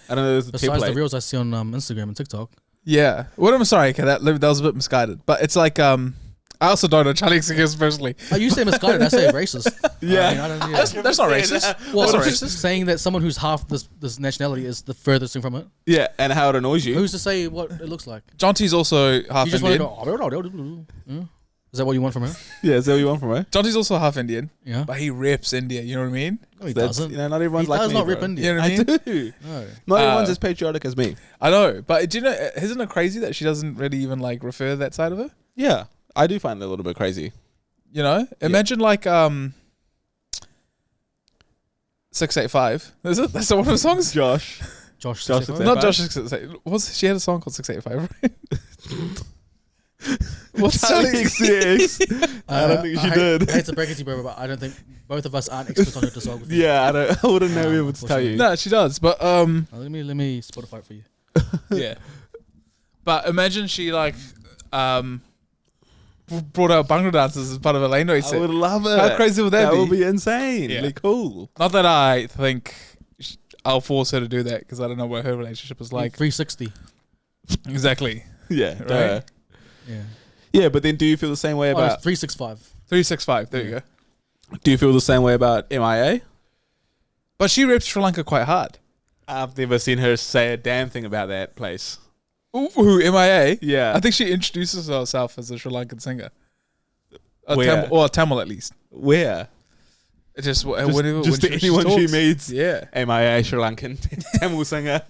[SPEAKER 1] I don't know. There's a
[SPEAKER 2] Besides the
[SPEAKER 1] template.
[SPEAKER 2] reels I see on Instagram and TikTok.
[SPEAKER 3] Yeah. Well, I'm sorry. Okay, that was a bit misguided. But it's like, I also don't know Charlie XCX personally.
[SPEAKER 2] Oh, you say misguided, I say racist.
[SPEAKER 1] Yeah.
[SPEAKER 2] I don't,
[SPEAKER 3] That's not racist.
[SPEAKER 2] well,
[SPEAKER 3] That's not
[SPEAKER 2] just
[SPEAKER 3] racist.
[SPEAKER 2] saying that someone who's half this nationality is the furthest thing from it.
[SPEAKER 1] Yeah, and how it annoys you.
[SPEAKER 2] Who's to say what it looks like?
[SPEAKER 3] John T's also half
[SPEAKER 2] You just want
[SPEAKER 3] Indian.
[SPEAKER 2] to go. Is that what you want from her?
[SPEAKER 1] Yeah, is that what you want from her?
[SPEAKER 3] John T's also half Indian,
[SPEAKER 2] Yeah.
[SPEAKER 3] but he rips India. You know what I mean?
[SPEAKER 2] No, he
[SPEAKER 1] That's,
[SPEAKER 2] doesn't.
[SPEAKER 1] you know, not everyone's
[SPEAKER 2] He
[SPEAKER 1] like
[SPEAKER 2] does
[SPEAKER 1] me,
[SPEAKER 2] not
[SPEAKER 1] bro.
[SPEAKER 2] rip India.
[SPEAKER 3] You know what I
[SPEAKER 1] I
[SPEAKER 3] mean?
[SPEAKER 1] do.
[SPEAKER 2] No.
[SPEAKER 1] Not everyone's as patriotic as me.
[SPEAKER 3] I know, but do you know? Isn't it crazy that she doesn't really even like refer to that side of her?
[SPEAKER 1] Yeah, I do find it a little bit crazy.
[SPEAKER 3] You know, imagine like 685. Is it? That's one of the songs.
[SPEAKER 1] Josh.
[SPEAKER 2] Josh,
[SPEAKER 1] Josh
[SPEAKER 2] Sissoko?
[SPEAKER 1] Sissoko.
[SPEAKER 3] Not Josh 685. She had a song called 685, right? What's
[SPEAKER 1] Charlie
[SPEAKER 3] Charlie?
[SPEAKER 1] XCX. I don't think she did.
[SPEAKER 2] I hate to break it to you, bro, but I don't think both of us aren't experts on her discography.
[SPEAKER 1] Yeah, I wouldn't know able to tell you.
[SPEAKER 3] No, she does, but
[SPEAKER 2] Let me Spotify it for you.
[SPEAKER 3] yeah. But imagine she like brought out Bhangra dancers as part of a lane race
[SPEAKER 1] I
[SPEAKER 3] set.
[SPEAKER 1] would love it.
[SPEAKER 3] How crazy would that be?
[SPEAKER 1] That would be insane.
[SPEAKER 3] Yeah.
[SPEAKER 1] Like, cool.
[SPEAKER 3] Not that I think I'll force her to do that because I don't know what her relationship is like.
[SPEAKER 2] 360.
[SPEAKER 3] Exactly.
[SPEAKER 1] Yeah,
[SPEAKER 3] Right?
[SPEAKER 1] duh.
[SPEAKER 2] Yeah.
[SPEAKER 1] Yeah, but then do you feel the same way
[SPEAKER 2] Oh, it's
[SPEAKER 1] about?
[SPEAKER 2] 365.
[SPEAKER 3] 365. There you go.
[SPEAKER 1] Do you feel the same way about MIA?
[SPEAKER 3] But she ripped Sri Lanka quite hard.
[SPEAKER 1] I've never seen her say a damn thing about that place.
[SPEAKER 3] Ooh, MIA.
[SPEAKER 1] Yeah,
[SPEAKER 3] I think she introduces herself as a Sri Lankan singer.
[SPEAKER 1] Where?
[SPEAKER 3] Or Tamil at least.
[SPEAKER 1] where?
[SPEAKER 3] Just
[SPEAKER 1] Just
[SPEAKER 3] whenever
[SPEAKER 1] to
[SPEAKER 3] when
[SPEAKER 1] anyone she
[SPEAKER 3] talks.
[SPEAKER 1] meets.
[SPEAKER 3] Yeah.
[SPEAKER 1] MIA Sri Lankan Tamil singer.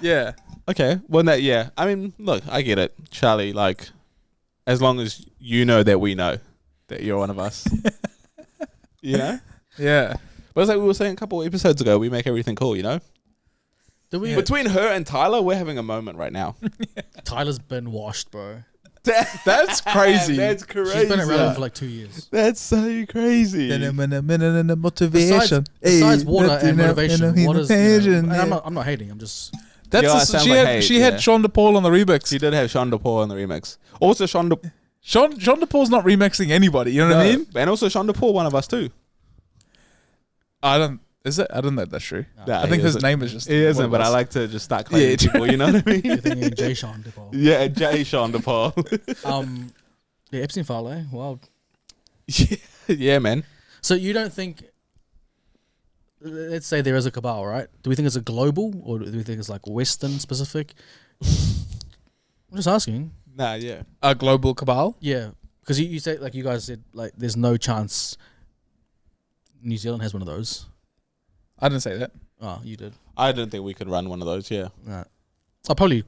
[SPEAKER 3] Yeah.
[SPEAKER 1] Okay, well, that yeah. I mean, look, I get it, Charlie. Like, as long as you know that we know that you're one of us, you know.
[SPEAKER 3] Yeah.
[SPEAKER 1] But it's like we were saying a couple of episodes ago, we make everything cool, you know.
[SPEAKER 2] Do we?
[SPEAKER 1] Between her and Tyler, we're having a moment right now.
[SPEAKER 2] Tyler's been washed, bro.
[SPEAKER 3] That's crazy.
[SPEAKER 1] That's crazy.
[SPEAKER 2] She's been around for like 2 years.
[SPEAKER 1] That's so crazy.
[SPEAKER 3] Motivation.
[SPEAKER 2] Besides water and motivation, what is?
[SPEAKER 3] motivation,
[SPEAKER 2] And
[SPEAKER 3] yeah.
[SPEAKER 2] I'm not hating. I'm just.
[SPEAKER 3] That's
[SPEAKER 1] Yeah, it
[SPEAKER 3] a,
[SPEAKER 1] sounds
[SPEAKER 3] she
[SPEAKER 1] like
[SPEAKER 3] had
[SPEAKER 1] hate,
[SPEAKER 3] she
[SPEAKER 1] yeah.
[SPEAKER 3] had Shonda Paul on the remix.
[SPEAKER 1] She did have Shonda Paul on the remix. Also, Shonda.
[SPEAKER 3] Shonda Paul's not remixing anybody. You know what I mean?
[SPEAKER 1] And also, Shonda Paul, one of us too.
[SPEAKER 3] I don't. Is it? I don't know if that's true.
[SPEAKER 1] Nah,
[SPEAKER 3] I think
[SPEAKER 1] he
[SPEAKER 3] his
[SPEAKER 1] isn't.
[SPEAKER 3] name is just.
[SPEAKER 1] He isn't,
[SPEAKER 3] what
[SPEAKER 1] but
[SPEAKER 3] it
[SPEAKER 1] I
[SPEAKER 3] was.
[SPEAKER 1] like to just start claiming
[SPEAKER 3] Yeah,
[SPEAKER 1] people. You know what I mean?
[SPEAKER 2] You're thinking Jay Sean DePaul.
[SPEAKER 1] Yeah, Jay Shonda Paul.
[SPEAKER 2] Yeah, Epstein File, eh? Wow.
[SPEAKER 1] Yeah, man.
[SPEAKER 2] So you don't think? Let's say there is a cabal, right? Do we think it's a global, or do we think it's like Western specific? I'm just asking.
[SPEAKER 1] Nah, yeah.
[SPEAKER 3] A global cabal.
[SPEAKER 2] Yeah, because you say, like you guys said, like there's no chance New Zealand has one of those.
[SPEAKER 3] I didn't say that.
[SPEAKER 2] Oh, you did.
[SPEAKER 1] I don't think we could run one of those. Yeah.
[SPEAKER 2] Right. I'll probably,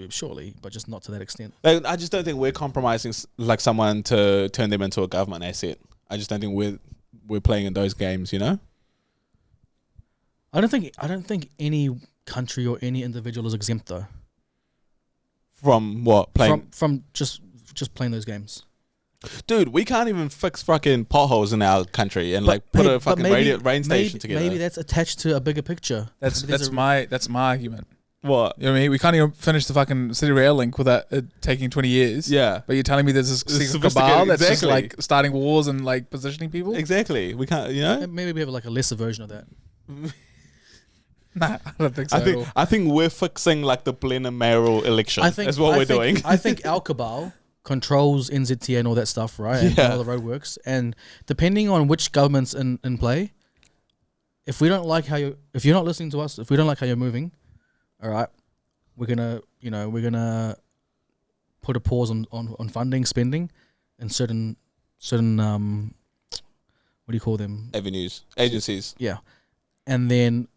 [SPEAKER 2] surely, but just not to that extent.
[SPEAKER 1] Like, I just don't think we're compromising like someone to turn them into a government asset. I just don't think we're playing in those games. You know.
[SPEAKER 2] I don't think any country or any individual is exempt though.
[SPEAKER 1] From what playing?
[SPEAKER 2] From just playing those games.
[SPEAKER 1] Dude, we can't even fix fucking potholes in our country and like put a fucking rain station together.
[SPEAKER 2] Maybe that's attached to a bigger picture.
[SPEAKER 3] That's my argument.
[SPEAKER 1] What?
[SPEAKER 3] You know what I mean? We can't even finish the fucking City Rail link without it taking 20 years.
[SPEAKER 1] Yeah.
[SPEAKER 3] But you're telling me there's this secret cabal
[SPEAKER 1] sophisticated-
[SPEAKER 3] that's just
[SPEAKER 1] exactly.
[SPEAKER 3] like starting wars and like positioning people?
[SPEAKER 1] Exactly. We can't. You know.
[SPEAKER 2] Maybe we have like a lesser version of that.
[SPEAKER 3] Nah, I don't think so. at all.
[SPEAKER 1] I think we're fixing like the Blenheim mayoral election. Is what we're doing.
[SPEAKER 2] I think our cabal controls NZTA and all that stuff, right? And
[SPEAKER 1] Yeah.
[SPEAKER 2] all the roadworks. And depending on which government's in play, if you're not listening to us, if we don't like how you're moving, all right, we're gonna put a pause on funding, spending, and certain what do you call them?
[SPEAKER 1] Avenues, agencies.
[SPEAKER 2] Yeah. And then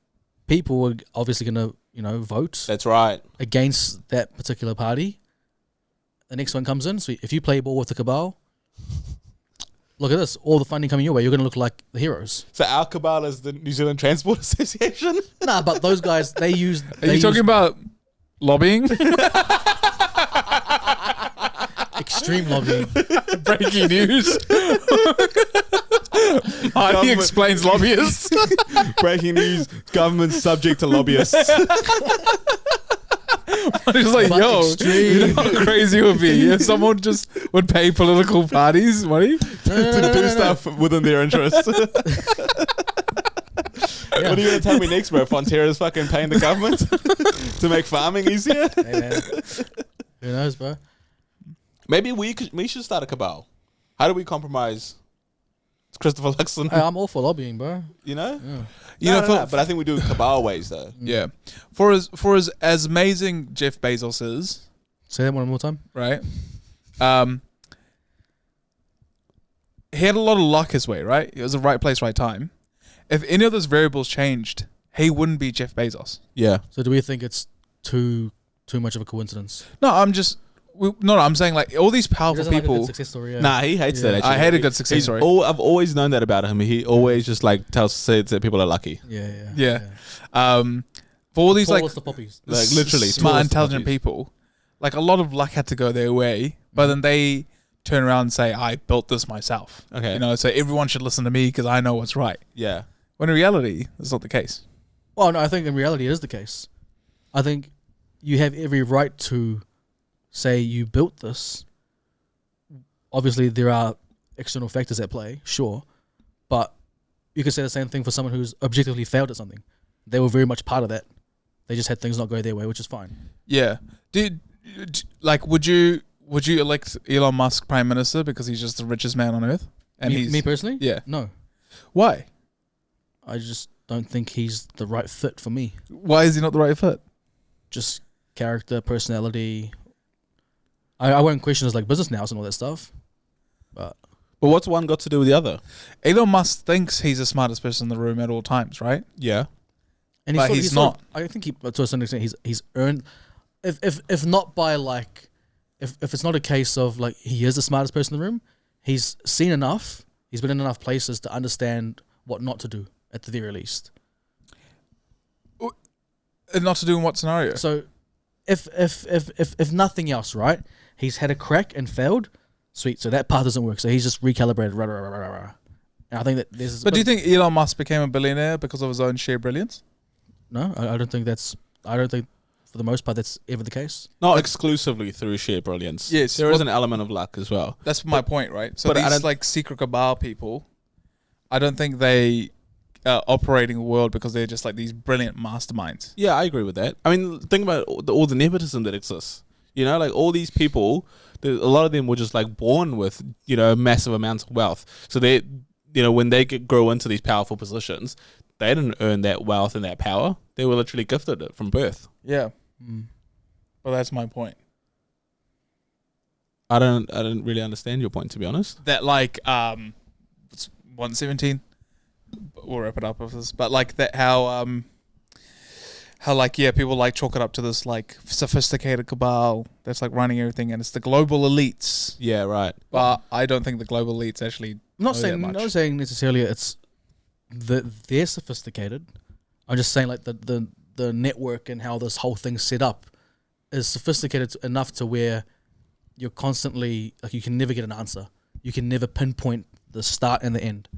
[SPEAKER 2] people are obviously gonna, vote
[SPEAKER 1] That's right.
[SPEAKER 2] against that particular party. The next one comes in. So if you play ball with the cabal, look at this. All the funding coming your way. You're going to look like the heroes.
[SPEAKER 1] So our cabal is the New Zealand Transport Association.
[SPEAKER 2] Nah, but those guys, they use...
[SPEAKER 3] Are you talking about lobbying?
[SPEAKER 2] extreme lobbying.
[SPEAKER 3] Breaking news. Marty explains lobbyists.
[SPEAKER 1] Breaking news: government subject to lobbyists.
[SPEAKER 3] It's like,
[SPEAKER 2] But
[SPEAKER 3] yo, you know how crazy it would be if someone just would pay political parties money?
[SPEAKER 1] to do stuff within their interests.
[SPEAKER 2] Yeah.
[SPEAKER 1] What are you going to tell me next, bro? Fonterra's fucking paying the government to make farming easier?
[SPEAKER 2] Hey, man. Who knows, bro?
[SPEAKER 1] Maybe we should start a cabal. How do we compromise Christopher Luxon?
[SPEAKER 2] Hey, I'm all for lobbying, bro.
[SPEAKER 1] You know?
[SPEAKER 2] Yeah.
[SPEAKER 1] But I think we do it cabal ways though.
[SPEAKER 3] Yeah. For as amazing Jeff Bezos is,
[SPEAKER 2] Say that one more time.
[SPEAKER 3] right? He had a lot of luck his way, right? It was the right place, right time. If any of those variables changed, he wouldn't be Jeff Bezos.
[SPEAKER 1] Yeah.
[SPEAKER 2] So do we think it's too much of a coincidence?
[SPEAKER 3] No, I'm saying like all these
[SPEAKER 2] He
[SPEAKER 3] powerful
[SPEAKER 2] doesn't like a good
[SPEAKER 3] people.
[SPEAKER 2] success story. Yeah.
[SPEAKER 1] Nah, he hates that. Actually,
[SPEAKER 3] I hate a good success story.
[SPEAKER 1] I've always known that about him. He always just like says that people are lucky.
[SPEAKER 2] Yeah.
[SPEAKER 3] For all these like
[SPEAKER 2] Tallest of poppies.
[SPEAKER 1] Literally
[SPEAKER 3] smart,
[SPEAKER 1] tallest
[SPEAKER 3] intelligent
[SPEAKER 1] apologies.
[SPEAKER 3] people, like a lot of luck had to go their way, but then they turn around and say, "I built this myself."
[SPEAKER 1] Okay.
[SPEAKER 3] You know, so everyone should listen to me because I know what's right.
[SPEAKER 1] Yeah.
[SPEAKER 3] When in reality, that's not the case.
[SPEAKER 2] Well, no, I think in reality it is the case. I think you have every right to say you built this. Obviously, there are external factors at play, sure, but you could say the same thing for someone who's objectively failed at something. They were very much part of that. They just had things not go their way, which is fine.
[SPEAKER 3] Yeah. Would you elect Elon Musk prime minister because he's just the richest man on earth? And
[SPEAKER 2] Me personally?
[SPEAKER 3] Yeah.
[SPEAKER 2] No.
[SPEAKER 3] Why?
[SPEAKER 2] I just don't think he's the right fit for me.
[SPEAKER 3] Why is he not the right fit?
[SPEAKER 2] Just character, personality. I won't question his like business nous and all that stuff. But
[SPEAKER 1] what's one got to do with the other?
[SPEAKER 3] Elon Musk thinks he's the smartest person in the room at all times, right?
[SPEAKER 1] Yeah.
[SPEAKER 2] and
[SPEAKER 3] But he's not.
[SPEAKER 2] I think to a certain extent he's earned if not by like if it's not a case of like he is the smartest person in the room, he's seen enough, he's been in enough places to understand what not to do at the very least.
[SPEAKER 3] And not to do in what scenario?
[SPEAKER 2] So if nothing else, right? He's had a crack and failed. Sweet. So that path doesn't work. So he's just recalibrated. Rah, rah, rah, rah, rah. And I think that there's.
[SPEAKER 3] But do you think Elon Musk became a billionaire because of his own sheer brilliance?
[SPEAKER 2] No, I don't think that's. I don't think for the most part that's ever the case.
[SPEAKER 1] Not exclusively through sheer brilliance.
[SPEAKER 3] Yes,
[SPEAKER 1] There is
[SPEAKER 3] well-
[SPEAKER 1] an element of luck as well.
[SPEAKER 3] That's my point, right? So
[SPEAKER 1] but I
[SPEAKER 3] these
[SPEAKER 1] don't-
[SPEAKER 3] like secret cabal people, I don't think they are operating a world because they're just like these brilliant masterminds.
[SPEAKER 1] Yeah, I agree with that. I mean, think about all the nepotism that exists. You know, like all these people, a lot of them were just like born with, massive amounts of wealth. So they, when they grow into these powerful positions, they didn't earn that wealth and that power. They were literally gifted it from birth.
[SPEAKER 3] Yeah. Well, that's my point.
[SPEAKER 1] I don't really understand your point, to be honest.
[SPEAKER 3] That like it's 117. We'll wrap it up with this, but like that how like people like chalk it up to this like sophisticated cabal that's like running everything, and it's the global elites.
[SPEAKER 1] Yeah, right.
[SPEAKER 3] But I don't think the global elites actually.
[SPEAKER 2] I'm not
[SPEAKER 3] know
[SPEAKER 2] saying
[SPEAKER 3] that much.
[SPEAKER 2] not saying necessarily it's they're sophisticated. I'm just saying like the network and how this whole thing's set up is sophisticated enough to where you're constantly like you can never get an answer. You can never pinpoint the start and the end.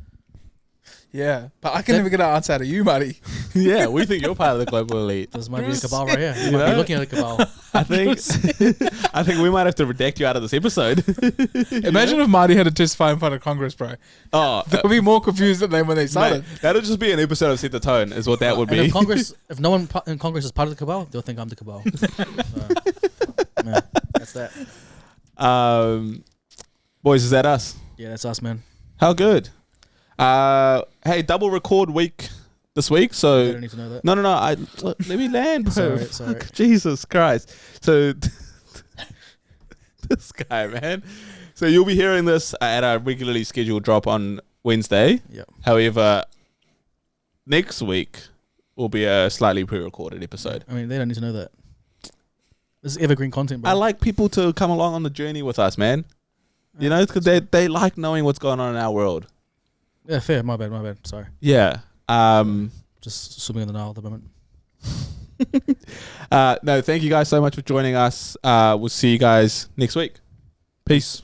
[SPEAKER 3] Yeah, but I can never get an answer out of you, Marty.
[SPEAKER 1] Yeah, we think you're part of the global elite.
[SPEAKER 2] This might be a cabal right here. You
[SPEAKER 1] You
[SPEAKER 2] might be
[SPEAKER 1] know?
[SPEAKER 2] looking at a cabal.
[SPEAKER 1] I think we might have to redact you out of this episode.
[SPEAKER 3] Imagine if Marty had to testify in front of Congress, bro.
[SPEAKER 1] Oh,
[SPEAKER 3] They'll be more confused than they when they started.
[SPEAKER 1] mate, that'll just be an episode of Set the Tone, is what that would
[SPEAKER 2] And
[SPEAKER 1] be.
[SPEAKER 2] if no one in Congress is part of the cabal, they'll think I'm the cabal. So, yeah, that's that.
[SPEAKER 1] Boys, is that us?
[SPEAKER 2] Yeah, that's us, man.
[SPEAKER 1] How good? Hey, double record week this week.
[SPEAKER 2] You
[SPEAKER 1] So
[SPEAKER 2] don't need to know that.
[SPEAKER 1] no. Let me land, bro.
[SPEAKER 2] Sorry.
[SPEAKER 1] Fuck, Jesus Christ. So this guy, man. So you'll be hearing this at our regularly scheduled drop on Wednesday.
[SPEAKER 2] Yep.
[SPEAKER 1] However, next week will be a slightly pre-recorded episode.
[SPEAKER 2] I mean, they don't need to know that. This is evergreen content, bro.
[SPEAKER 1] I like people to come along on the journey with us, man. You know, because they like knowing what's going on in our world.
[SPEAKER 2] Yeah, fair. My bad. Sorry.
[SPEAKER 1] Yeah.
[SPEAKER 2] Just swimming in the Nile at the moment.
[SPEAKER 1] No, thank you guys so much for joining us. We'll see you guys next week. Peace.